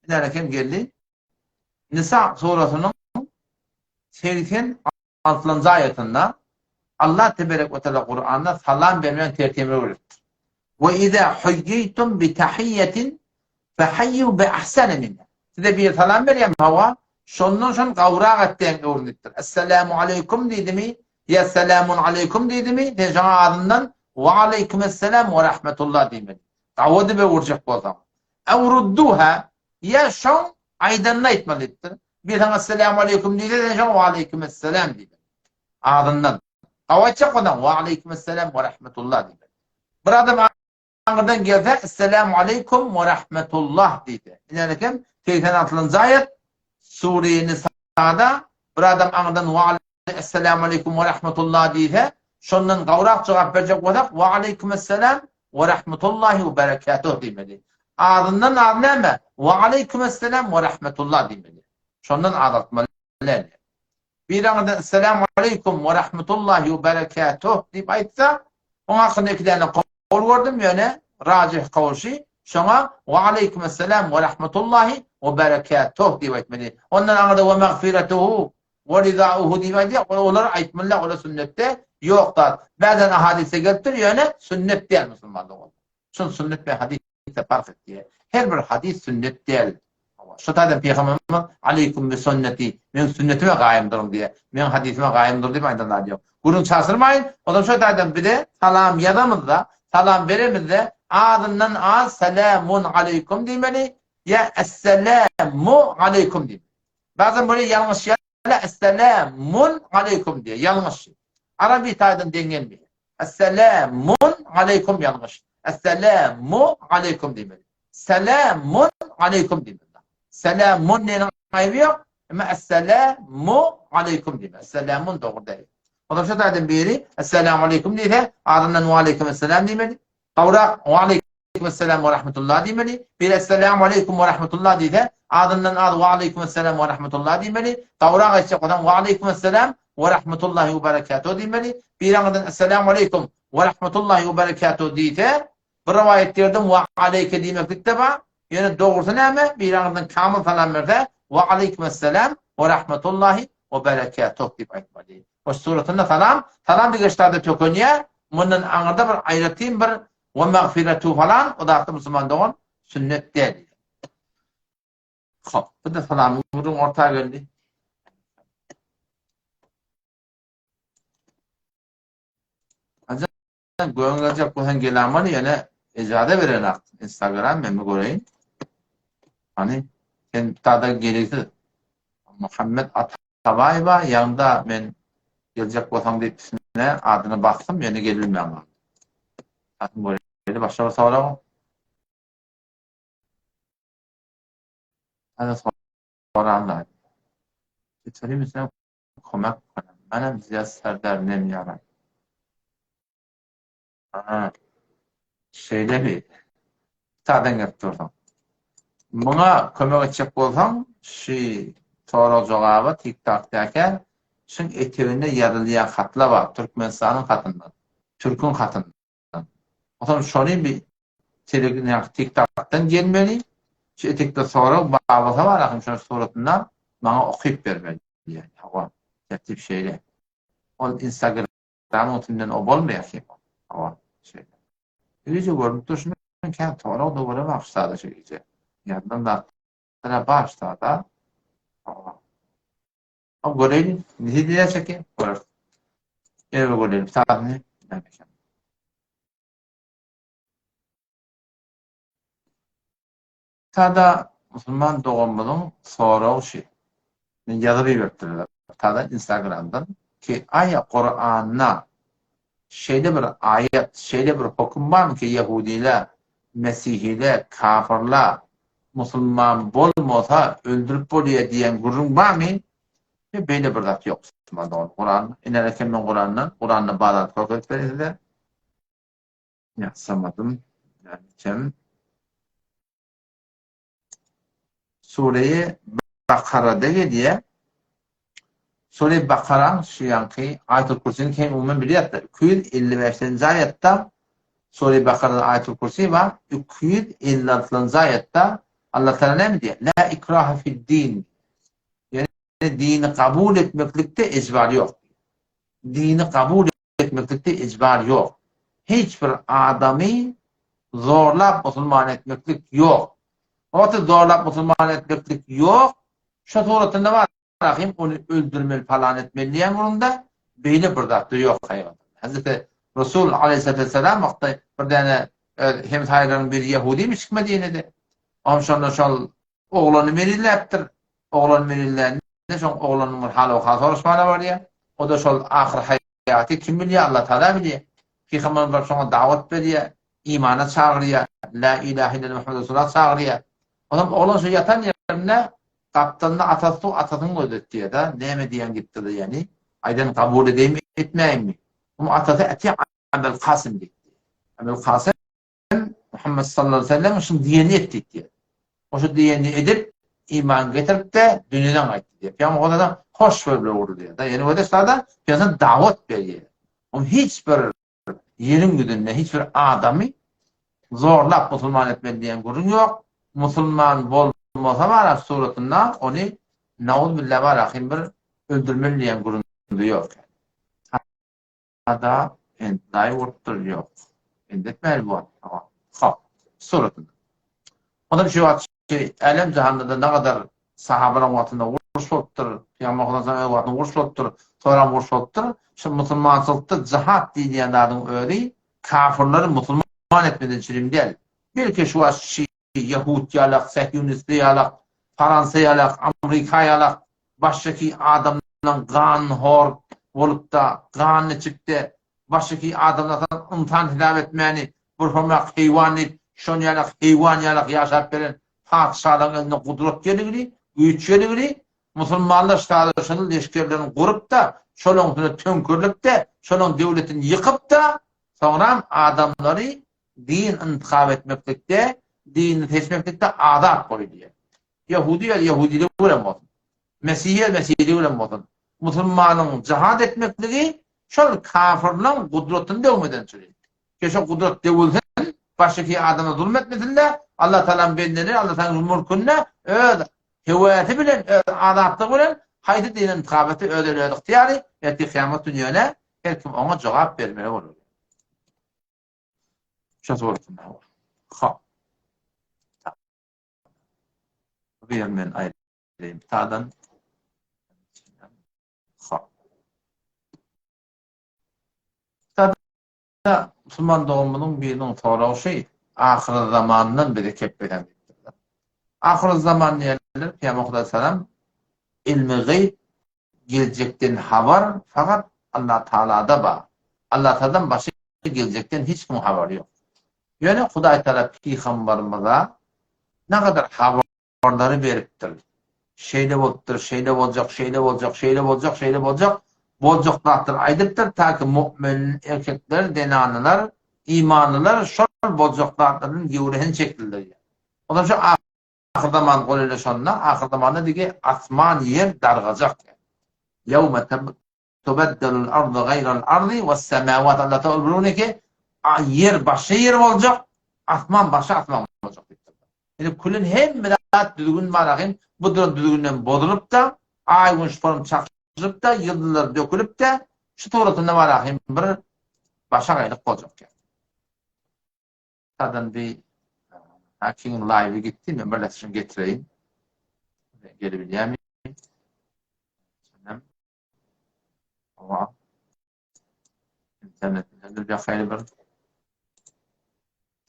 Yani kim geldi? Nisa surasının 86. ayetinde Allah Tebarek ve Teala Kur'an'da salam vermeyen tertibini öğretir. Ve izâ hujjitum bi tahiyyetin fehayyu bi ahsene minha. Size bir salam vereyim hava, şondan kavrağa ettiğin öğrenittir. Esselamu Aleyküm dedi mi? Ya selamun Aleyküm dedi mi? Tecana adından ve Aleykümselam ve Rahmetullah demedi. Kavvadı ve vuracak bu adam. Evrudduha ya şon aydanına etmelidir. Bir tane Esselamu Aleyküm diye de şon ve Aleykümselam diye. Ağzından. Kavacak olan ve Aleykümselam ve Rahmetullah diye. Bir adam ağırdan gelse Esselamu Aleyküm ve Rahmetullah deydi. İnanırken 86. ayet Sure-i Nisa'da bir adam ağırdan Esselamu Aleyküm ve Rahmetullah deyse şondan gavrak cevap verecek olsak ve Aleykümesselam ve Rahmetullahi ve Berekatuhu demeli. Ağzından ağzına ve Aleykümesselam ve Rahmetullah demeli. Şondan ağlatmalı. Bir ağırdan Esselamu Aleyküm ve Rahmetullahi ve Berekatuhu deyip aytsa onun hakkında iki tane kavul gördüm yani racih kavuşu. Şuna ve Aleykümesselam ve Rahmetullahi ve Berekatuhu deyip aytmeli. Ondan ağırda ve mağfiretuhu ve ridauhu deyip aytmeli. Onları aytmeli. Ola sünnette yoktur. Bazen hadise getir yani sünnet değil Müslümanlık olur. Çünkü sünnet ve hadise fark etti. Her bir hadis sünnet değil. Şu tarzda Peygamberimiz aleyküm bi sünneti. Ben sünnetime gayimdirim diye. Ben hadisime gayimdir diye aydanlar diyor. Bunun çağırmayın. O da şu tarzda bir de salam yadamızda, salam veremizde ağzından ağız selamun aleyküm demeli. Ya esselamu aleyküm demeli. Bazen böyle yanlış yerler esselamun aleyküm diye. Yanlış. Arabi tarzdan dengelmiyor. Esselamun aleyküm yanlış. Esselamu aleyküm demeli. Selamun aleyküm demeli. Selamun neyin ayıbı yok. Ama esselamu aleyküm demeli. Selamun doğru değil. O da şu tarzdan biri esselamu aleyküm deyse ardından ve aleyküm esselam demeli. Kavra ve aleyküm esselam ve rahmetullah demeli. Bir esselamu aleyküm ve rahmetullah deyse ardından ad ve aleyküm esselam ve rahmetullah demeli. Kavra geçecek olan ve aleyküm esselam ve rahmetullahi ve berekatuhu demeli. Bir ardından esselamu aleyküm ve rahmetullahi ve berekatuhu deyse bir rivayetlerden ve aleyke demeklik de var. Yani doğrusu ne ama bir ardından kamil salam verse ve aleyküm esselam ve rahmetullahi ve berekatuhu deyip aytmalı. O suratında salam digeçlerde tökönüyor. Bundan anırda bir ayratayım bir ve mağfiretu falan o da artık Müslüman doğan sünnet değil. Hop, bu da salamın vurun ortaya geldi. Acaba göğüngelecek bu hengelamını yine icade veren aktı. Instagram ben mi göreyim? Hani sen tada gerekti. Muhammed Atabayba yanında ben gelecek olsam deyip adına baktım yani gelilmeyen var. Zaten böyle başka bir soru var. Hadi soranlar. Lütfen bize komak kanım. Benim Ziyad Serdar nem yarar. Şeyde bir tadan yaptırdım. Buna kömek edecek olsam şu soru cevabı TikTok'taki şun eteğinde yazılıyan hatlar var. Türkmenistan'ın hatından. Türk'ün hatından. O zaman şunu bir TikTok'tan gelmeli. Şu etekte soru bağlısa var. Akım şunun suratından bana okuyup vermeli. Yani o tip şeyle. O Instagram'ın otundan o olmuyor ki. O şeyle. İyice görüntü düşünün. Kendi soru da böyle başladı şu iyice. Yandan da başladı. O görelim. Ne diyecek ki? Görür. Evet görelim. Sağını. Tada Müslüman doğumunun soru şey. Yazı bir verdiler. Tada Instagram'dan ki ayet Kur'an'na şeyde bir ayet, şeyde bir hüküm var mı ki Yahudiler, Mesihiler, kafirler Müslüman bolmasa öldürüp boluyor diyen gurum var mı? Böyle bir zat yok. Kur'an, inerken ben Kur'an'la bağlat korkut verildi. Yazamadım. Yani Sure-i Bakara'da diye Sure-i Bakara şu yankı Ayet-ül Kursi'nin kim umumen biliyorlar. 255. ayette Sure-i Bakara'da Ayet-ül Kursi var. 256. ayette Allah Teala ne mi diyor? La ikraha fid din. Yani dini kabul etmeklikte icbar yok. Dini kabul etmeklikte icbar yok. Hiçbir adamı zorlap Müslüman etmeklik yok. Orta zorlap Müslüman etmeklik yok. Şu suratında var. Onu öldürmeli falan etmeli diyen bununda böyle bir zatı yok hayvan. Hazreti Resul Aleyhisselam vakti bir tane hem hayranın bir Yahudi mi çıkmadı yine de. Amşanlar şal oğlanı verirlerdir. Oğlanı verirler. Ne son oğlanın halı o soruşmana var ya. O da şal ahir hayatı kim biliyor? Allah Teala biliyor. Peygamber var sonra davet veriyor. imana çağırıya, la ilahe illallah Muhammed Resulullah çağırıya. Ondan oğlan şu yatan yerine kaptanına atasını ödetti da neyme diyen gitti de yani. Aydan kabul edeyim mi etmeyeyim mi? Ama atası eti Abel Kasım gitti. Abel Kasım Muhammed sallallahu aleyhi ve sellem şun diyeni etti diye. O şu diyeni edip iman getirip de dünyadan kayıttı diye. Yani o da hoş böyle oldu diye. Yani o da sada piyasada davet veriyor. Ama hiçbir yerin güdünde hiçbir adamı zorlap Müslüman etmeli diyen gurun yok. Müslüman olmasa var suratında onu naud billah var ahin bir öldürmeli diyen gurun yok. Hatta dahi vurttur yok. Endetmeli bu. Ha, suratında. O da bir şey var ki elem cihanda ne kadar sahabenin vaktinde vuruş oluttur. Peygamber Efendimiz'in vaktinde vuruş oluttur. Sonra vuruş oluttur. Şimdi Müslümançılıkta cihat diyenlerin öyle kafirleri Müslüman etmeden çirim değil. Bir kişi var şey Yahudiyalak, Sehyonistiyalak, Fransayalak, Amerikayalak, baştaki adamdan kan hor olup da kanlı çıktı. Baştaki adamlardan imtihan hilaf etmeyeni, burhamak heyvani, şonyalak, heyvaniyalak yaşap veren padişahların önüne kudret geligini, güç geligini, Müslümanlar şahlarının leşkerlerini kurup da, şolun tönkürlüp de, şolun devletini yıkıp da, sonra adamları din intikab etmeklikte, dini seçmeklikte adat koyuyor. Yahudiliği uğram olsun. Mesihiliği uğram olsun. Müslümanın cihad etmekliği, şol kafirlerin kudretini devmeden söylüyor. Keşke kudret devulsun, baştaki adama zulmetmesinler. Allah Teala'nın benleri, Allah Teala'nın mülkünne heviyeti bilen, adatlı bilen haydi dinin intikabeti ödülüyorduk diyari etti kıyamet dünyana her kim ona cevap vermeli olur. Şu sorusunda var. Ha. Bir ben ayrılayım. Ta'dan ha. Ta'da Müslüman doğumunun birinin sonra şey ahir zamanından beri kepbeden ahir zaman yerler Peygamber Aleyhisselam ilmi gayb gelecekten haber fakat Allah Teala'da var. Allah Teala'dan başka gelecekten hiç kim haber yok. Yani Huday Teala peygamberimize ne kadar haberleri veriptir. Şeyde olacak, şeyde olacak, şeyde olacak, şeyde olacak, şeyde olacak. Bolcaklardır, aydıptır ta ki mümin erkekler, denanılar, imanlılar şol bolcaklarının yüreğini çektiler. Ondan sonra ahir zaman golüyle sonuna, ahir zamanda dige asman yer dargacak. Yevme tebeddelul ardı gayrel ardı ve semavat Allah Teala ki yer başka yer olacak, asman başka asman olacak. Yani kulun hem milat düzgün marahim bu düzgünden bozulup da ay gün form çakışıp da yıldızlar dökülüp de şu tuğratında marahim bir başka gaylık olacak. Zaten bir Hakimin live'e gitti mi? Böyle şunu getireyim. Gelebileceğim. Ama internetten bir hayli bir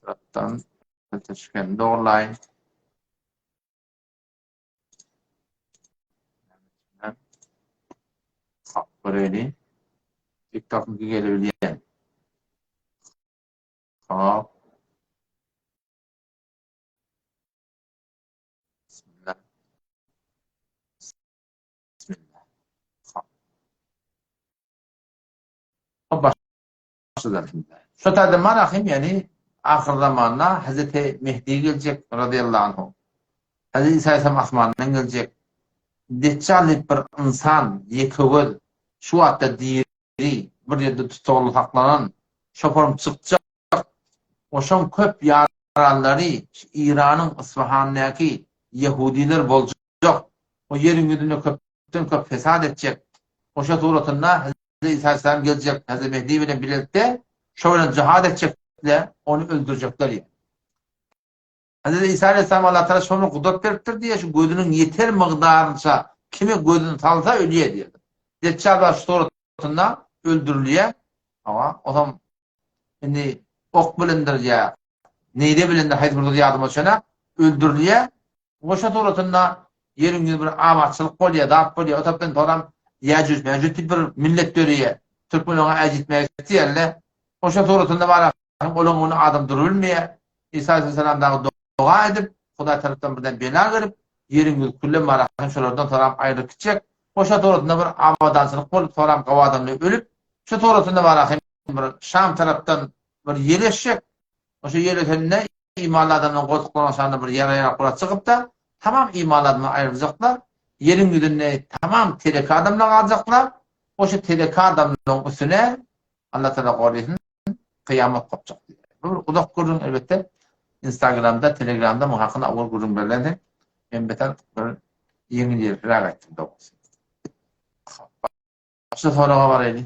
taraftan teşekkür doğrulayın. Böyle TikTok'un gelebileceğim. Hop. Bismillah. Bismillah. Hop. Başladım şimdi. Şu tadı marahim yani ahir zamanla Hazreti Mehdi gelecek radıyallahu anh. Hazreti İsa Aleyhisselam asmanından gelecek. Deccal bir insan yekögöz şu hatta diri bir yerde tutulur saklanan şoförüm çıkacak. Oşan köp yaraları İran'ın İsfahan'daki Yahudiler bolacak. O yerin yüzünde köp fesat edecek. Oşa suratında Hazreti İsa Aleyhisselam gelecek. Hazreti Mehdi ile birlikte şöyle cihad edecekler. Onu öldürecekler yani. Hazreti İsa Aleyhisselam Allah Teala şunu kudret veriptir diye şu gözünün yeter miqdarınca kimi gözünü salsa ölüye diyor. Deccal var şu suratında öldürülüye ama o zaman şimdi ok bilindir ya neyde bilindir haydi burada yardım olsana öldürülüye o şu suratında yerin yüzü bir amatçılık kolye dağıt kolye o taptan toram Yecüc mevcut bir millet dörüye Türk milletine ecitmeye ihtiyarlı o şu suratında var olan onu adam durulmaya İsa Aleyhisselam'dan dua edip Huda taraftan birden bela verip yerin külle marahim şolardan toram ayrı küçük. Oşa torasında bir amadansılık bolup toram gavadan ölüp şu torasında marahim bir Şam taraftan bir yerleşecek. Oşa yerleşenine imanlı adamdan korkuklanan şanlı bir yere kura çıkıp da tamam imanlı adamdan ayrılacaklar. Yerin güdünne tamam teleka adamdan alacaklar. Oşa teleka adamdan üstüne Allah Teala korusun kıyamet kopacak. Bu uzak kurun elbette Instagram'da, Telegram'da muhakkak awal kurun berlendi. Ben beter bir yeni yer rahat ettim doğrusu. Başka soruğa var eli.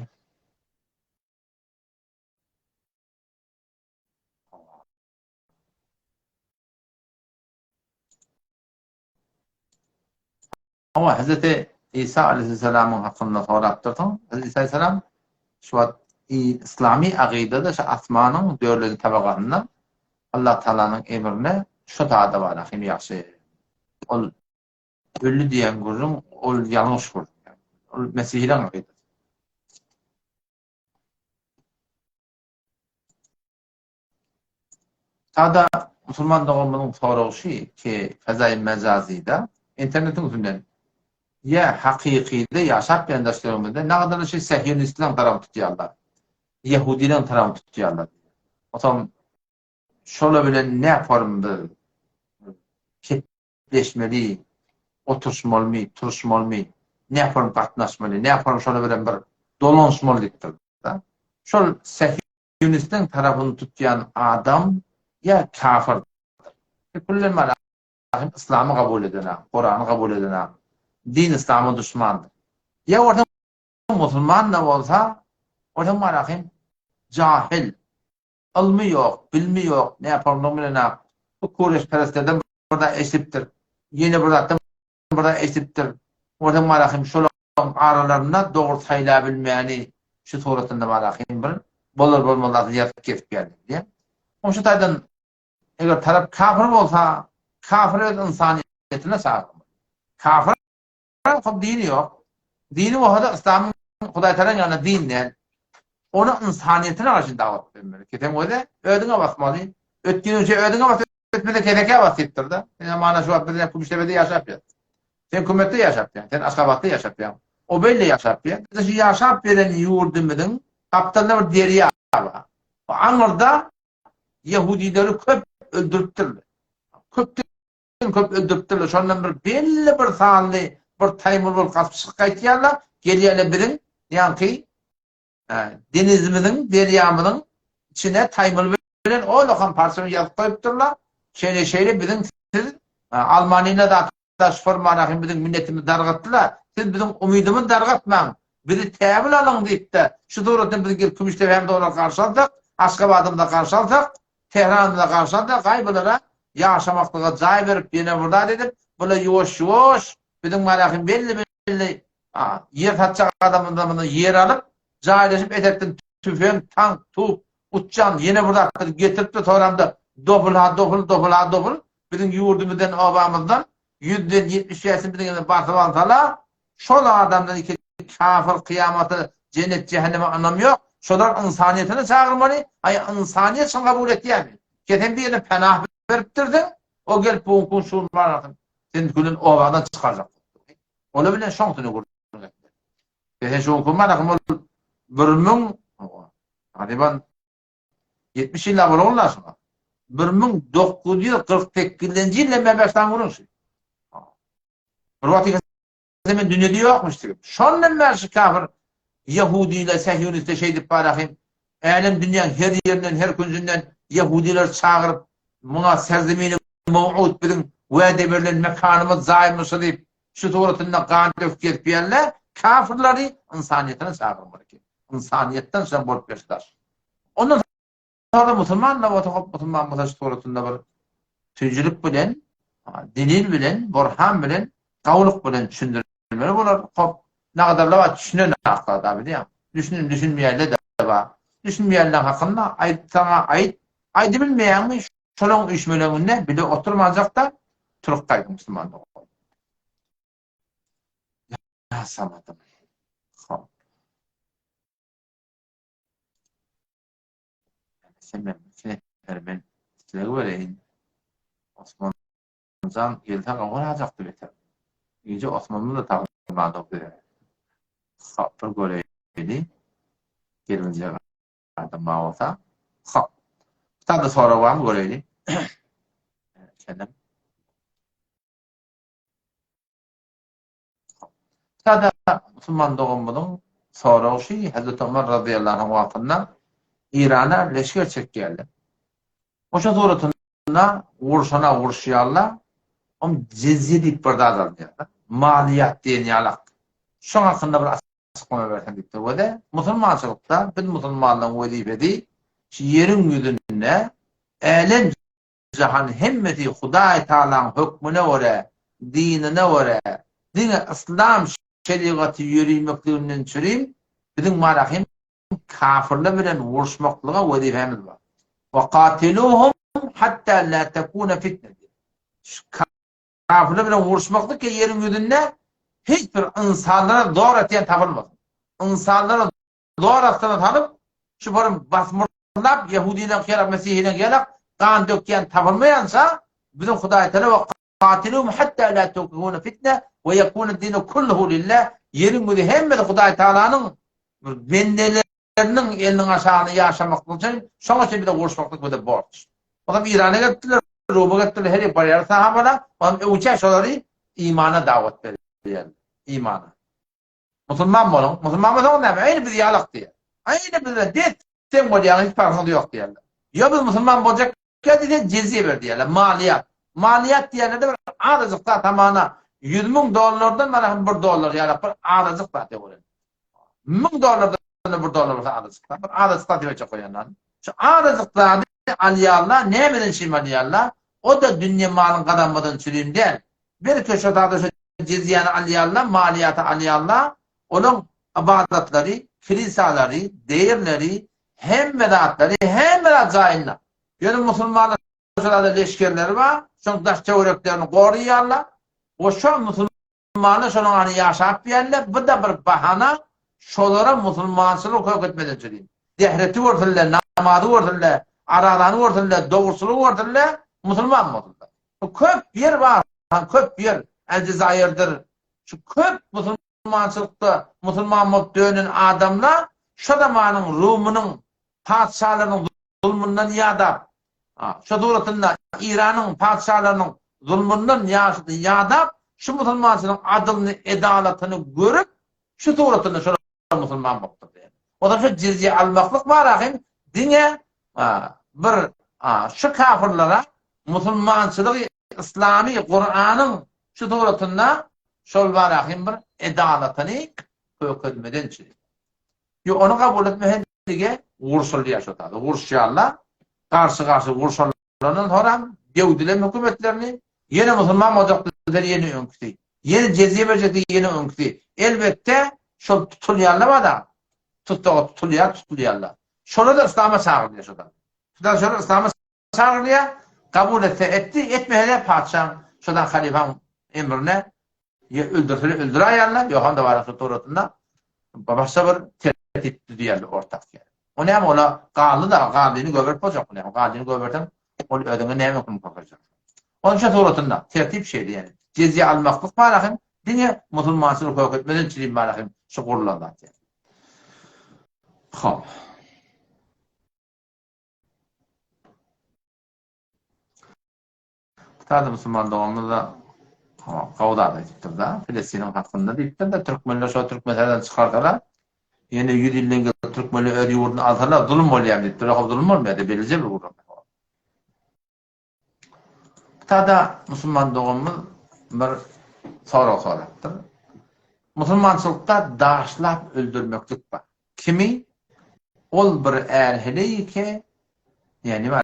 Ama Hazreti İsa Aleyhisselam'ın hakkında sorattırdım. Hazreti İsa Aleyhisselam şu an İslami akidede şu asmanın dörlü tabakasından Allah Teala'nın emrine şu taada var. Kim yaxşı. Ol ölü diyen gurun, ol yanlış gurun. Ol Mesih'den akidesi. Tada Müslüman doğumunun soruğu ki fezai mecazide internetin üstünden ya hakikide yaşap yandaşlarımızda ne kadar Sehyonistlerin tarafı tutuyorlar. Yahudilerin tarafı tutuyorlar. O zaman şöyle bile ne formda ketleşmeli, oturuşmalı, turuşmalı, ne form katnaşmalı, ne form şöyle bile bir dolanışmalıdır. Şöyle Sehyonistlerin tarafını tutuyan adam ya kafir. Kullun marahim İslam'ı kabul edene, Kur'an'ı kabul edene, din İslam'a düşmandır. Ya orada Müslüman da olsa, orada marahim cahil, ilmi yok, bilmi yok, ne yapalım ne bu Kureyşperestlerden burada eşittir. Yeni burada eşittir. Orada marahim şolan aralarında doğru sayılabilmeyeni şu suretinde marahim bir bolur bolmazlar yatıp kesip geldi diye. O şu taydan eğer taraf kafir olsa kafir insaniyetine sahip. Kafir dini yok. Dini o da İslam'ın Huday Teala'nın yanında dinle. Onu insaniyetine karşı davet etmeli. Ketem öyle ödüne basmalı. Ötkin önce ödüne basıp ötmede kereke basıptır da. Yani mana şu vakti kumuştebede yaşap ya. Sen kümette yaşap ya. Sen askabatta yaşap ya. O böyle yaşap ya. Şu yaşap veren yurdumudun kaptanına bir deriye var. O anırda Yahudileri köp öldürttürler. Köp öldürttürler. Şondan belli bir sanlı bir taymur bir kasıp kaytıyarlar. Geliyorlar birin yani denizimizin, deryamızın içine taymur veren o lokan parçasını yazıp koyupturlar. Şeyle bizim siz Almanya'yla da arkadaş formanakın bizim milletimizi dargattılar. Siz bizim umidimizi dargatmayın. Bizi tebil alın deyip de şu doğrudan bizim gelip Kümüştepe'mde olarak karşı aldık. Aşkabat'ımda karşı aldık. Tehran'da karşı aldık. Kaybolara yaşamaklığa cay verip yine burada dedim. Böyle yoş bizim malakın belli yer tatacak adamından yer alıp cahilleşip edettin tüfen, tank, tuğ, uçcan yine burada getirip de toramda doppel. Bizim yurdumuzdan, obamızdan 170 yaşın bizim basıvantalar şol adamdan iki kafir kıyameti cennet cehenneme anlam yok. Şolar insaniyetini çağırmalı. Ay insaniyet sana kabul etti yani. Geçen bir yerine penah veriptirdin. O gelip bu konuşulmalar. Senin günün obadan çıkacak. Ola bilen şansını kurdun. Geçen şu okumalar bölümün galiba 70 yıl evvel olurlar. 1948 yılda Mebek'ten vurulsun. Hırvati zaman dünyada yokmuş diyor. Şondan beri kafir Yahudiyle, Sehyonist'e şeydip barahim. Alem dünyanın her yerinden, her künzünden Yahudiler çağırıp buna serzemini mev'ud bilin vade verilen mekanımız zayıfmışı deyip şu doğrultusunda kan döküp yerler kafirleri insaniyetine çağırmalı ki. İnsaniyetten sen bolup geçtiler. Ondan sonra Müslümanla vatakop Müslüman mutaşı doğrultusunda bir tücülük bilen, delil bilen, burhan bilen, kavluk bilen düşündürülmeli. Bunlar ne kadarla var düşünen hakkında tabi değil mi? Düşünmeyenle de var. Düşünmeyenler hakkında sana ait bilmeyen mi? Şolun işmelerinde bile oturmayacak da Türk'taydı Müslüman'da. Yazamadım. Sen ben sizlere vereyim. Osman Can gelten olacaktı beter. İyice Osmanlı da tanımadık böyle. Sapır göreydi. Gelince adam olsa. Hap. Tadı sonra var mı göreydi? Kendim. Tadı Müslüman doğumunun sonra o şey Hazreti Ömer radıyallahu anh vatandan İran'a leşker çek geldi. O suratında vuruşuyarlar. Cizye deyip bir daha azaldı. Maliyat diyen yalak. Şu hakkında bir açıklama versen deyip de de Müslümançılıkta bir Müslümanlığın vazifesi şu yerin yüzünde elen cihan himmeti Huday Teala'nın hükmüne göre, dinine göre, dine İslam şeriatı yürümekliğinden çürüyüm, bizim malahim kafirle bilen vuruşmaklığa vazifemiz var. Ve katiluhum hatta la tekune fitne. Kafirle bilen vuruşmaklık ki yerin yüzünde hiçbir insanlara doğru etiyen tapılmasın. İnsanlara doğru etiyen tanıp şu basmırlap Yahudi'yle kıyalak, Mesih'iyle kıyalak kan dökken tapılmayansa bizim Huday Teala ve katiluhum hatta la tekune fitne ve yekune dinu kulluhu lillah yerin yüzü hem de Huday Teala'nın bendelerinin elinin aşağını yaşamak için şuna için bir de vuruşmaklık bir de borç. Adam İran'a gittiler, Rum'a gittiler, her bariyar sahabana, adam uçaşları imana davet veriyor. İmana. Müslüman olun. Müslüman olun deme. Aynı bir diyalog diye. Aynı bir de sen o diyalog hiç farkında yok diyorlar. Ya biz Müslüman olacak ya diye cezye ver diyorlar. Maliyat. Maliyat diyorlar da arızıkta tamamına $100,000'dan bana $1 yani bir arızıkta diyorlar. $1,000'dan $1 arızıkta. Bir arızıkta diye koyanlar. Şu arızıkta aliyallah ne bilin şimdi aliyallah o da dünya malın kazanmadan süreyim değil. Bir köşede cizyanı aliyallah, maliyatı aliyallah, onun ibadetleri, kilisaları, değerleri, hem medatları, hem medat yani Müslümanlar leşkerleri var, şu taş çevreklerini koruyarlar, o şu Müslümanlar şunu yaşayıp yerler, bu da bir bahana, şolara Müslümançılığı koyup etmeden söyleyeyim. Dehreti vurdular, namazı vurdular, aralarını vurdular, doğrusunu vurdular, Müslüman vurdular. Köp yer var, köp yer. Cezayir'dir. Şu köp Müslümançılıkta Müslüman dönen adamlar şu zamanın Rum'unun padişahlarının zulmünden yadap. Şu suratında İran'ın padişahlarının zulmünden yadap şu Müslümançılığın adılını, edaletini görüp şu suratında şu Müslüman oldu. O da şu cizye almaklık var ahim dine bir şu kafirlere Müslümançılığı İslami Kur'an'ın şu doğrultunda şol var ahim bir edaletini kökülmeden çiğ. Onu kabul etmeyince vursul yaşatadı. Vuruşyarlar, karşı vuruşlarının horam, Yahudilerin hükümetlerini yeni Müslüman olacakları yeni önkütü. Yeni cezye verecekleri yeni önkütü. Elbette şol tutuluyarlar da tutuluyarlar. Şolu da İslam'a çağırdı yaşatadı. Şolu İslam'a çağırdı kabul etti, etmeyene padişahın şuradan halifan emrine öldür ayarlar. Yohan'da var tuturatında. Babası bir tertip diyorlar ortak yani. O ne ama ola qalı da qalını göbert olacak o ne? Qalını göberten o ödünü ne mümkün bakacak. Onun için tuturatında tertip şeydi yani. Cezye almaklık var ahim. Dine Müslümançılık hukuk etmeden çilim var ahim. Şu kurulanlar yani. Hop. Tadı Müslüman doğumlu da kavda ediptir da Filistin'in hakkında deyiptir de Türkmenler şu Türkmenlerden çıkartalar yine 100 yılın Türkmenler öyle yurdunu altarlar zulüm oluyor deyiptir. O zulüm olmuyor da belirce bir uğram. Tadı Müslüman doğumlu bir soraktır. Müslümançılıkta daşlap öldürmeklik var. Kimi? Ol bir erheli ki yani var.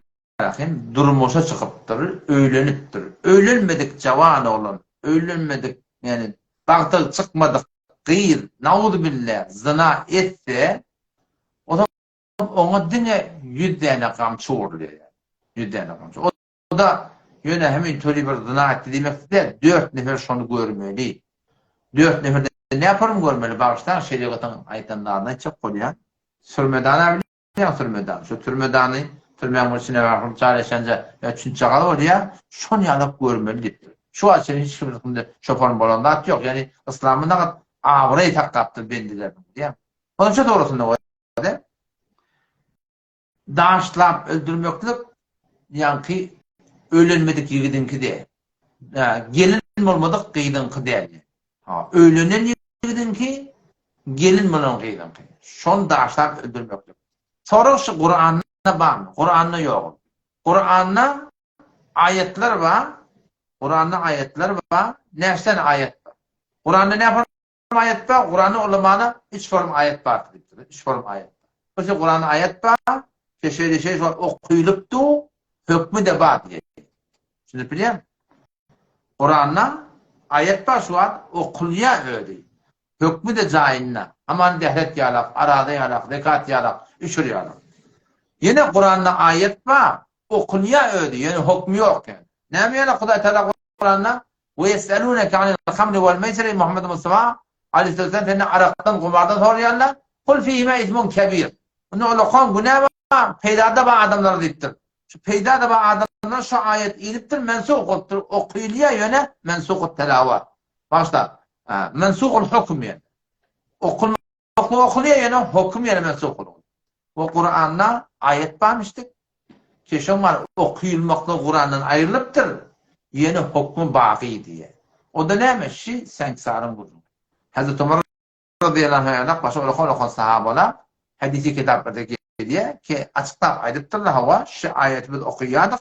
Durmuşa çıkıptır, öğleniptir. Öğlenmedik cavan olun, öğlenmedik yani baktı çıkmadık, gıyır, naudu billah, zina etse o da ona dine 100 tane kamçı oluyor yani. 100 tane kamçı. O da yine hemen türlü bir zina etti demek de 4 nefer şunu görmeli. 4 nefer de ne yaparım görmeli? Bağıştan şeriatın ayetlerine çok koyuyor. Sürmedanı biliyor, sürmedanı. Şu sürmedanı Türmen içine bakıp çağrışınca ya çünçağı var ya şunu yanıp görmeli. Şu açın hiç kimde şoförün bolanda at yok. Yani İslam'ın da ağrıyı takkaptır bendiler diye. Onun için doğrusunda o de. Daşlap öldürmeklik yankı ölenmedik yigidinki de. Gelin olmadık kıydınki de. Ha, ölenen yigidinki gelin bilen kıydınki. Şon daşlap öldürmeklik. Sonra şu Kur'an'na bağlı. Kur'an'na yok. Kur'an'na ayetler var. Kur'an'da ayetler var. Nefsen ayet var. Kur'an'da ne form ayet var? Kur'an'da ulemana 3 form ayet var. 3 form ayet. Mesela Kur'an'da ayet var. Şöyle şey okuyuluptu. Hükmü de var diye. Şimdi biliyor musun? Kur'an'da ayet var şu an okuluya öyle. Hükmü de cainna. Aman dehret yalak, arada yalak, zekat yalak, üçür yalak. Yine Kur'an'da ayet var. Okunuya öyle. Yani hükmü yok yani. Ne mi yana Kuday Teala Kur'an'da? Ve yeselûneke anil hamri vel meysri Muhammed Mustafa aleyhisselam seni araktan, kumardan soruyorlar. Kul fîhime ismun kebir. Bunu ulukan günah var. Peydada var adamlar deyiptir. Şu peydada var adamlar şu ayet iliptir. Mensukuttur. Okuyuluya yöne mensukut telavat. Başta. Mensukul hüküm yani. Okuluya yöne hüküm yani mensukul. O Kur'an'da ayet varmıştık. Keşon var okuyulmakla Kur'an'dan ayrılıptır. Yeni hükmü baki diye. O da neymiş? Sengsarın budur. Hazreti Ömer radıyallahu anh başa olakan sahabalar hadisi kitaplarda diye ki açıktan aydıptırlar hava şu ayeti biz okuyadık.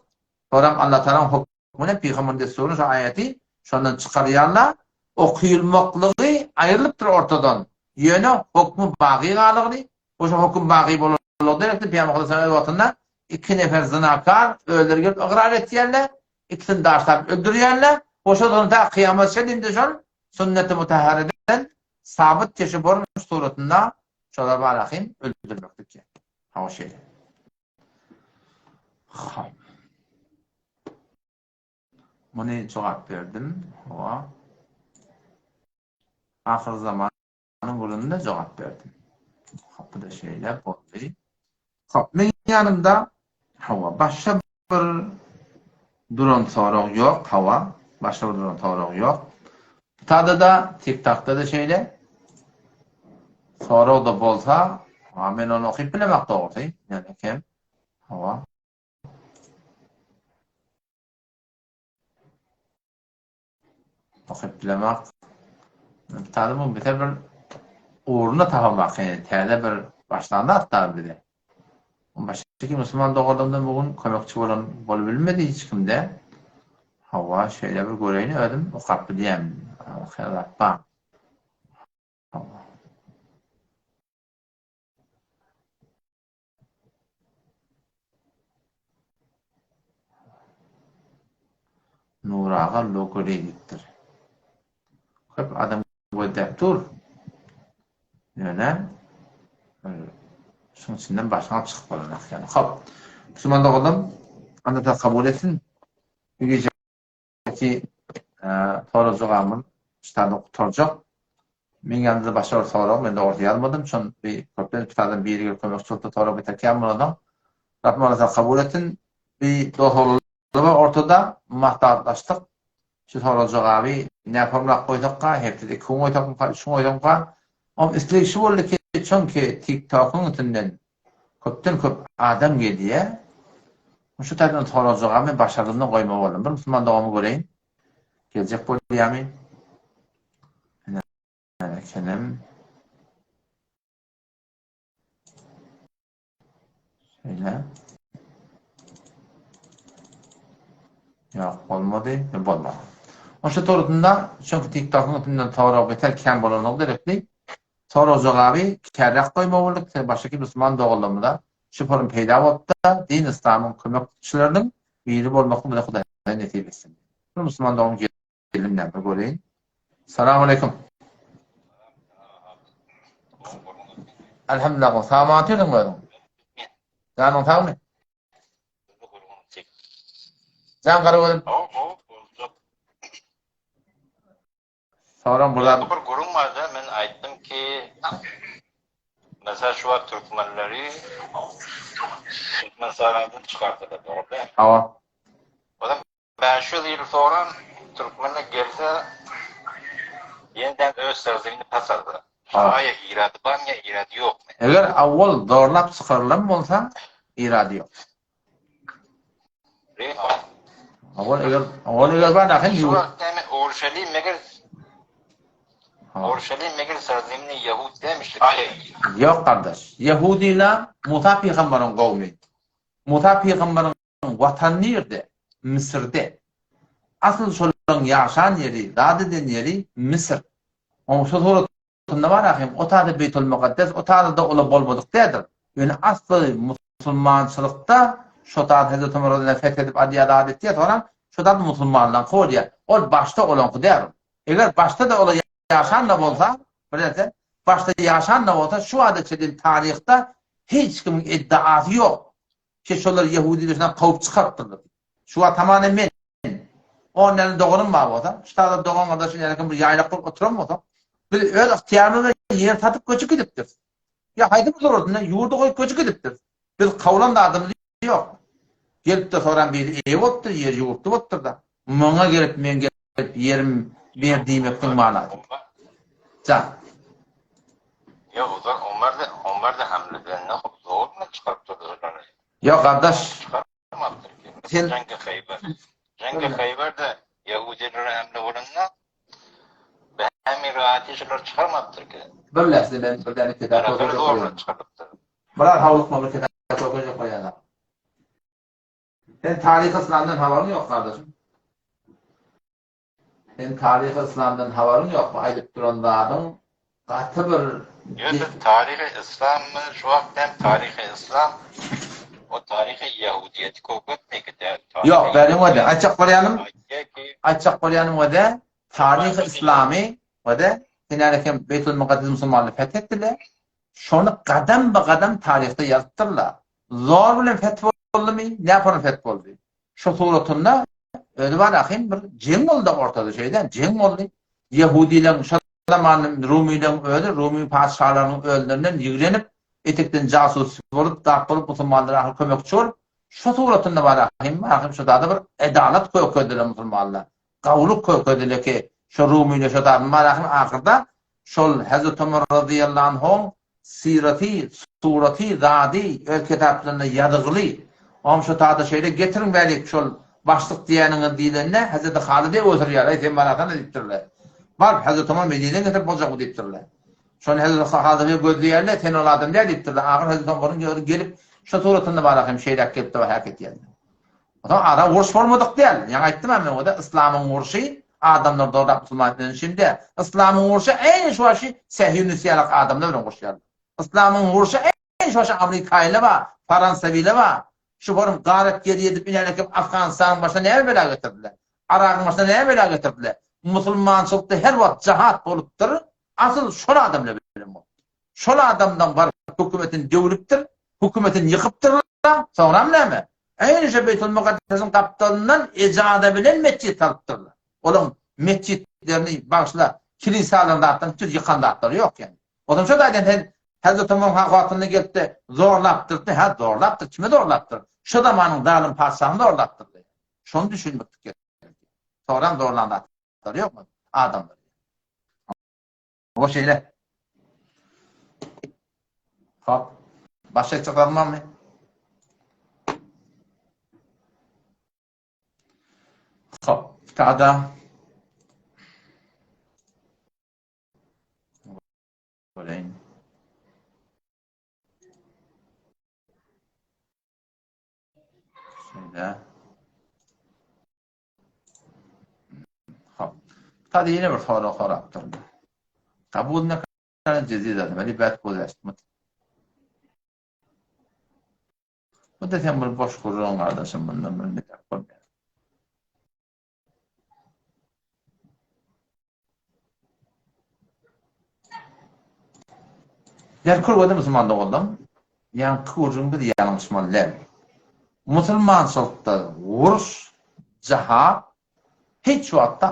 Sonra Allah Teala'nın hükmüne Peygamber Resulü'nün şu ayeti şundan çıkarıyorlar. Okuyulmaklığı ayrılıptır ortadan. Yeni hükmü baki kalıqlı. O şu hüküm baki bulur. Direkti Peygamber Resulü'nün iki nefer zinakar öldürgün ıqrar etdiyerler. İkisini daşlap öldürüyorlar. Oşa da kıyamet şedinde şun sünnet-i mutahhareden sabit keşif olmuş suretinde şolar barahim öldürmektik ki. Ha o şeyde. Bunu cevap verdim. Ahir zamanın bulunduğunda cevap verdim. Bu da şeyler oldu. Men yanımda hava başka bir duran soruq yok hava. Başka bir duran soruq yok. Tada da TikTok'ta da şeyle soruq da bolsa men onu okuyup bilemek doğru. Yani kim? Hava. Okuyup bilemek. Tada bu biter bir uğruna tapamak. Yani təyədə bir başlandı hatta bir de. Baştaki Müslüman doğrudan bugün kömekçi olan bol bilmedi hiç kimde. Hava şeyle bir göreyini ödüm. O kapı diyem. Xeyrat bak. Nurağa lokore gittir. Hep adam gödep dur. Yani şunun içinden başkan çıkıp olarak yani. Hop. Müslüman doğrudan anda da kabul etsin. Bir gece ki Torozoga'mın kitabını kurtaracak. Men yanında başka bir soru ben de orada yazmadım. Çünkü bir köpten kitabın bir yeri kömekçi oldu Torozoga'yı biterken bunu Rabbim Allah'a kabul etsin. Bir dostluğu var ortada mahtatlaştık. Şu Torozog abi ne yapamrak koyduk ka hepsi kun koyduk ka şu koyduk ka. Ama istedik şu oldu ki çünkü TikTok'un içinden köpten köp adam geliyor. Şu tarzdan Torozog abi başarılığını koyma olalım. Bir Müslüman doğumu göreyim. Gelecek bu yani. Kelim. Şöyle. Yok olmadı. Olmadı. O şu torutunda çünkü TikTok'un içinden Torozog beter kem bolanık direktli. Torozog abi kerrak koyma olduk. Baştaki Müslüman doğulumda şu form peyda oldu da din İslam'ın kömekçilerinin biri olmakta bile Kuday'dan neticesin. Müslüman doğum gelimden mi göreyim? Selamun Aleyküm. Elhamdülillah. Sağ atıyordun mu? Canın sağ mı? Can karı Sonra burada bir gurum vardı. Ben aytdım ki mesela şu an Türkmenleri Türkmen sarayından çıkarttılar. Doğru değil mi? Hava. O da 5 yıl sonra Türkmenler gelse yeniden öz sözlerini pasardı. Şaya iradı var ya iradı yok mu? Eğer avval doğrulap çıkarılan olsa iradı yok. Değil mi? Avval eğer var da Şu vakti Oruçalim meğer sözlerini Yahud demiştik. yok kardeş. Yahudiler Musa peygamberin kavmi. Musa peygamberin vatanı yerde, Mısır'da. Asıl şolun yaşan yeri, dadeden yeri Mısır. Ama şu sorutunda var ahim, o tadı Beytül Mukaddes, o tadı da ola bolmadık dedir. Yani aslı Müslümançılıkta şu tadı Hazreti Ömer'e fethedip adiyat adet diye sonra şu tadı Müslümanlardan koyuyor. O başta olan ku der. Eğer başta da ola yaşan da olsa, bilirsin, başta yaşan da olsa şu adetçinin tarihte hiç kimin iddiası yok. Ki şolar Yahudi dışından kovup çıkarttırdı. Şu an tamamen men. Onların doğunun var olsa, şu tadı doğun kardeşin yarıkın bir yaylak kurup oturan olsa, bir öyle ihtiyarlı yer tatıp göçük ediptir. Ya haydi bu zorunda yurdu koyup göçük ediptir. Bir kavlan da adımız yok. Gelip de soran bir ev ottur, yer yurttu ottur da. Mona gelip men gelip yerim verdiğim etkin manada. Can. Ya onlar da hamlelerine zorla çıkarttırdı. Yok kardeş. Çıkartmaktır ki. Cengi Khayber'de Yahudiler hamle oranına hem rahatçılar çıkarmaktır ki. Böylesi ben buradan kitap okuyacak Zorla çıkarttı. Bunlar havlukma bir kitap okuyacak koyana. Sen tarih İslam'dan havarın yok kardeşim. Sen tarih İslam'dan havarın yok mu? Aydıp duranlardan katı bir... Yok tarihi İslam mı? Şu vakten tarihi İslam o tarihi Yahudiyeti kokut peki de. Yok benim o da. Açık koyanım o da. Tarih İslami o da. Senarken Beytül Mukaddes Müslümanlığı fethettiler. Şonu kadem be kadem tarihte yazıttırlar. Zor bilen fetva oldu mu? Ne yaparım fetva oldu? Şu suratında öyle var ahim bir cem oldu ortada şeyden. Cem oldu. Yahudilerin şu zamanın Rumi'den öyle Rumi padişahlarının öldüründen yığılanıp etekten casus olup dağıtıp Müslümanlara ahıl kömekçi olup şu suratında var ahim şu da bir edalet koyuyorlar Müslümanlar. Kavluk koyuyorlar ki şu Rumi'yle şu da var ahim ahırda şol Hazreti Ömer radıyallahu anh sirati, surati, zadi öl kitaplarında yadıgılı. Ama şu tadı şeyde getirin verik şol başlık diyeninin dilinde Hazreti Halid'e oturuyor. Sen bana da diptirler. Var Hazreti Ömer Medine'ye getirip olacak bu diptirler. Şol Hazreti Halid'e gözleyerler, ten ol adam diye diptirler. Ağır Hazreti Ömer'in gelip şu suratında var akım şeyler gelip de hareket yerler. O zaman ara vuruş formadık değil. Yani ayıttım ben o da İslam'ın vuruşu adamlar doğru Müslümanların şimdi İslam'ın vuruşu en şu şey Sehyonistiyalik adamlar vuruşuyor. İslam'ın vuruşu en şu şey Amerika ile var, Fransa ile var. Şu varım garet geri edip inerek Afganistan başına neye bela getirdiler? Irak'ın başına neye bela getirdiler? Müslümançılıkta her vakit cihat oluptur. Asıl şol adamla bilim o. Şol adamdan var hükümetin devriptir, hükümetin yıkıptır. Sonra ne mi? Aynı Beytül Mukaddes'in kaptanından icada bilen mescid tarttırlar. Onun mescidlerini başla kilisalarında attın, yıkan da atları yok yani. O zaman şu da Hazreti Ömer hakikatini geldi, zorlattırdı. Ha zorlattır. Kime zorlattır? Şu zamanın zalim padişahını zorlattırdı. Şunu düşünmek gerekiyor. Sonra zorlandı atları yok mu? Adamlar. O şeyler. Hop. Başka çıkarmam mı? Hop. Tada. Böyle. Şöyle. Hop. Tada yine bir soru yaptırdı. Kabul ne kadar cezir zaten. Beni bet bozuştu. Bu da sen bir boş kuruğun kardeşim bundan bir yapalım. Yer kurvadı Müslüman da oldum. Yani kurcun bir yalan Müslümanlar. Müslümançılıkta vuruş, cihat, hiç vakitte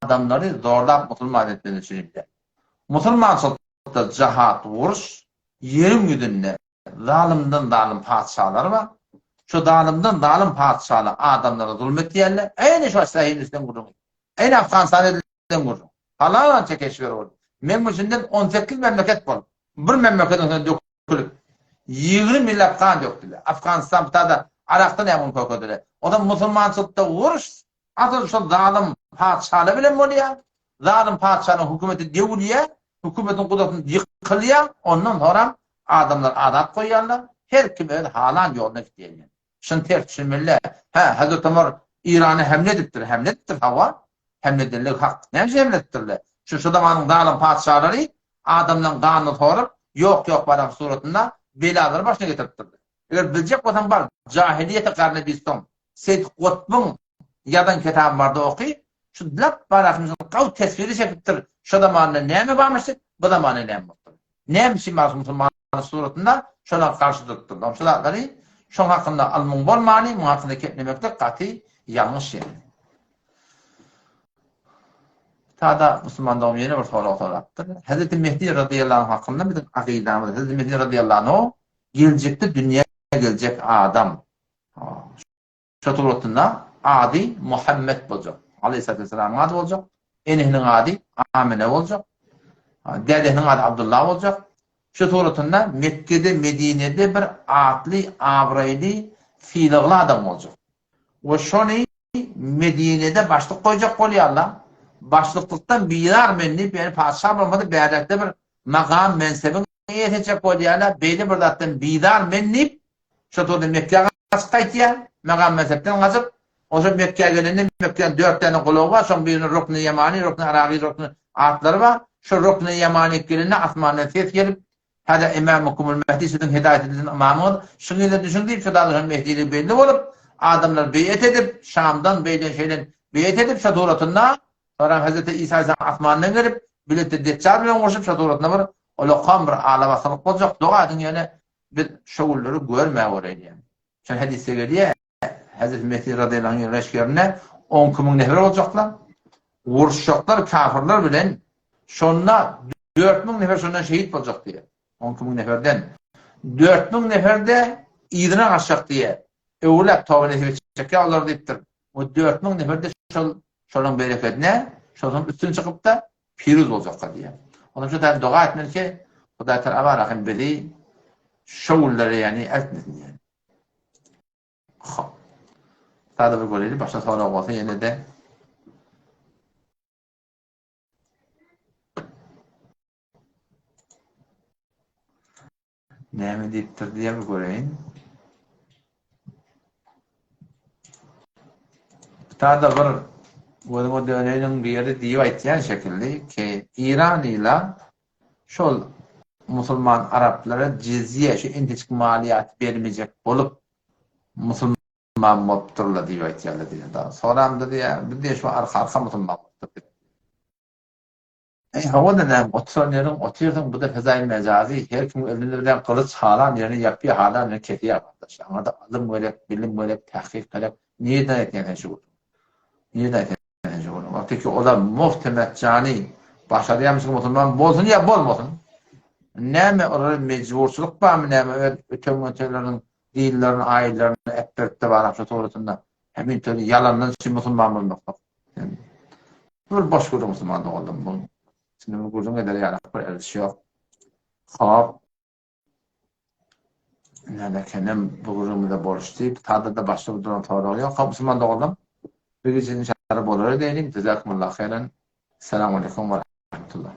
adamları zorlap Müslüman etmeni düşünüldü. Müslümançılıkta cihat, vuruş, yerin güdünne zalimden zalim padişahlar var. Şu zalimden zalim padişahlar adamlara zulmet diyenler. Eyni şu Hindistan kurun. Eyni Afganistan'dan kurun. Halalan çekeşver oldu. Memleketinden 18 memleket bol. Bir memleketin dökülüp 20 millet kan döktüler. Afganistan da Irak'tan emun köküdüler. O da Müslümançılıkta vuruş. Atıl şu zalim padişahlar bilen oluyor. Zalim padişahın hükümeti devliye, hükümetin kudretini yıkılıyor. Ondan sonra adamlar adat koyarlar. Her kim öyle halan yoluna gidiyor. Şun ters düşünmeliler. Hazreti Ömer İran'ı hamle ediptir hava. Hamle edillik hak. Neyse hamle ediptirler. Şu zamanın zalim padişahları adamdan kanunu sorup yok barak suratında belaları başına getirttirdi. Eğer bilecek vatan var, cahiliyete karnı bizden Seyyid Kutb'un yadan kitabı vardı okuy, şu lap barakımızın kav tesviri çekiptir. Şu zamanında neymi varmıştır, bu zamanında neymi varmıştır. Neymişim var Müslümanın suratında, şuna karşı tutturdu. Şu zatları, şun hakkında almun bolmani, mu hakkında ketlemekte katı yanlış yani. Tada Müslüman doğum yeni bir soraktır. Hazreti Mehdi radıyallahu anh hakkında bir akidamız. Hazreti Mehdi radıyallahu anh gelecekte dünyaya gelecek adam. Şu turatında adi Muhammed olacak. Aleyhisselatü vesselam adı olacak. Enihinin adi Amine olacak. Dedehinin adı Abdullah olacak. Şu turatında Mekke'de, Medine'de bir atli, avrayli, fiilaglı adam olacak. Ve şunu Medine'de başlık koyacak oluyor Allah. Başlıklıktan bilar menni yani padişah olmadı beyadette bir makam mensebin yetecek oluyorlar. Beyli bir zaten bilar menni şu turda Mekke'ye kaçıp ya makam mensepten kaçıp o zaman Mekke'ye gelende Mekke'den 4 tane kulağı var. Son birinin Rukn-i Yemani, Rukn-i Araki, Rukn-i atları var. Şu Rukn-i Yemani gelinde asmanına ses gelip hada imamukumul Mehdi sizin hidayetinizin imamı şunu da düşündüğüm şu da Mehdi'li belli olup adamlar beyet edip Şam'dan beyden şeyden beyet edip şaduratında sonra Hazreti İsa asmanından gelip bilette Deccal bilen koşup şaduratına var. Ola kamr alamasılık olacak. Dua edin yani bir şoğulları görmeye oraydı yani. Çünkü hadise geliyor Hazreti Mehdi radıyallahu anh reşkerine 10 kimin nefer olacaklar. Vuruşacaklar kafirler bilen şonna 4000 nefer şondan şehit olacak diye. 10 kimin neferden 4000 nefer de idine kaçacak diye. Evlat tavını çekecek Allah deyiptir. O 4000 nefer de şonun bereketine, şonun üstüne çıkıp da piruz olacaklar diye. Onun için de dua etmeli ki Huda Teala rahim bedi şoğulları yani etmesin yani. Daha da bir golleri başta sonra olsa yine de ne mi deyiptir diye bir göreyim. Daha da bir bu dönemin bir yeri rivayet yani şekilde ki İran ile şu Müslüman Araplara cizye şu intik maliyat vermeyecek olup Müslüman mutturla rivayet geldi diye. Daha sonra da diye bir de şu arka Müslüman muttur. Havada ne oturuyorum bu da fezai mecazi her kim elinden kılıç halan yerini yapıyor halan ne kedi arkadaşlar. Ama da alım böyle bilim böyle tahkik kalep niye de etken şu. Niye de etken şu. Vakti o da muhtemel cani başarıyamış Müslüman bolsun ya bolmasın. Neme orada mecbursuluk var mı neme ötelerin dillerin ailelerin ekbertte var akşam sonrasında hemen türlü yalandan için Müslüman olmak. Yani, böyle boş kuru Müslüman oldum bunu. Şimdi bu kurduğum kadar yani bir şey yok. Hop. Yani kendim bu kurduğumu da borçluyum. Tadı da başta bu durum doğru oluyor. Müslüman da oldum. Bir gece inşallah olur diyelim. Cezakumullah khairan. Selamun aleyküm ve rahmetullah.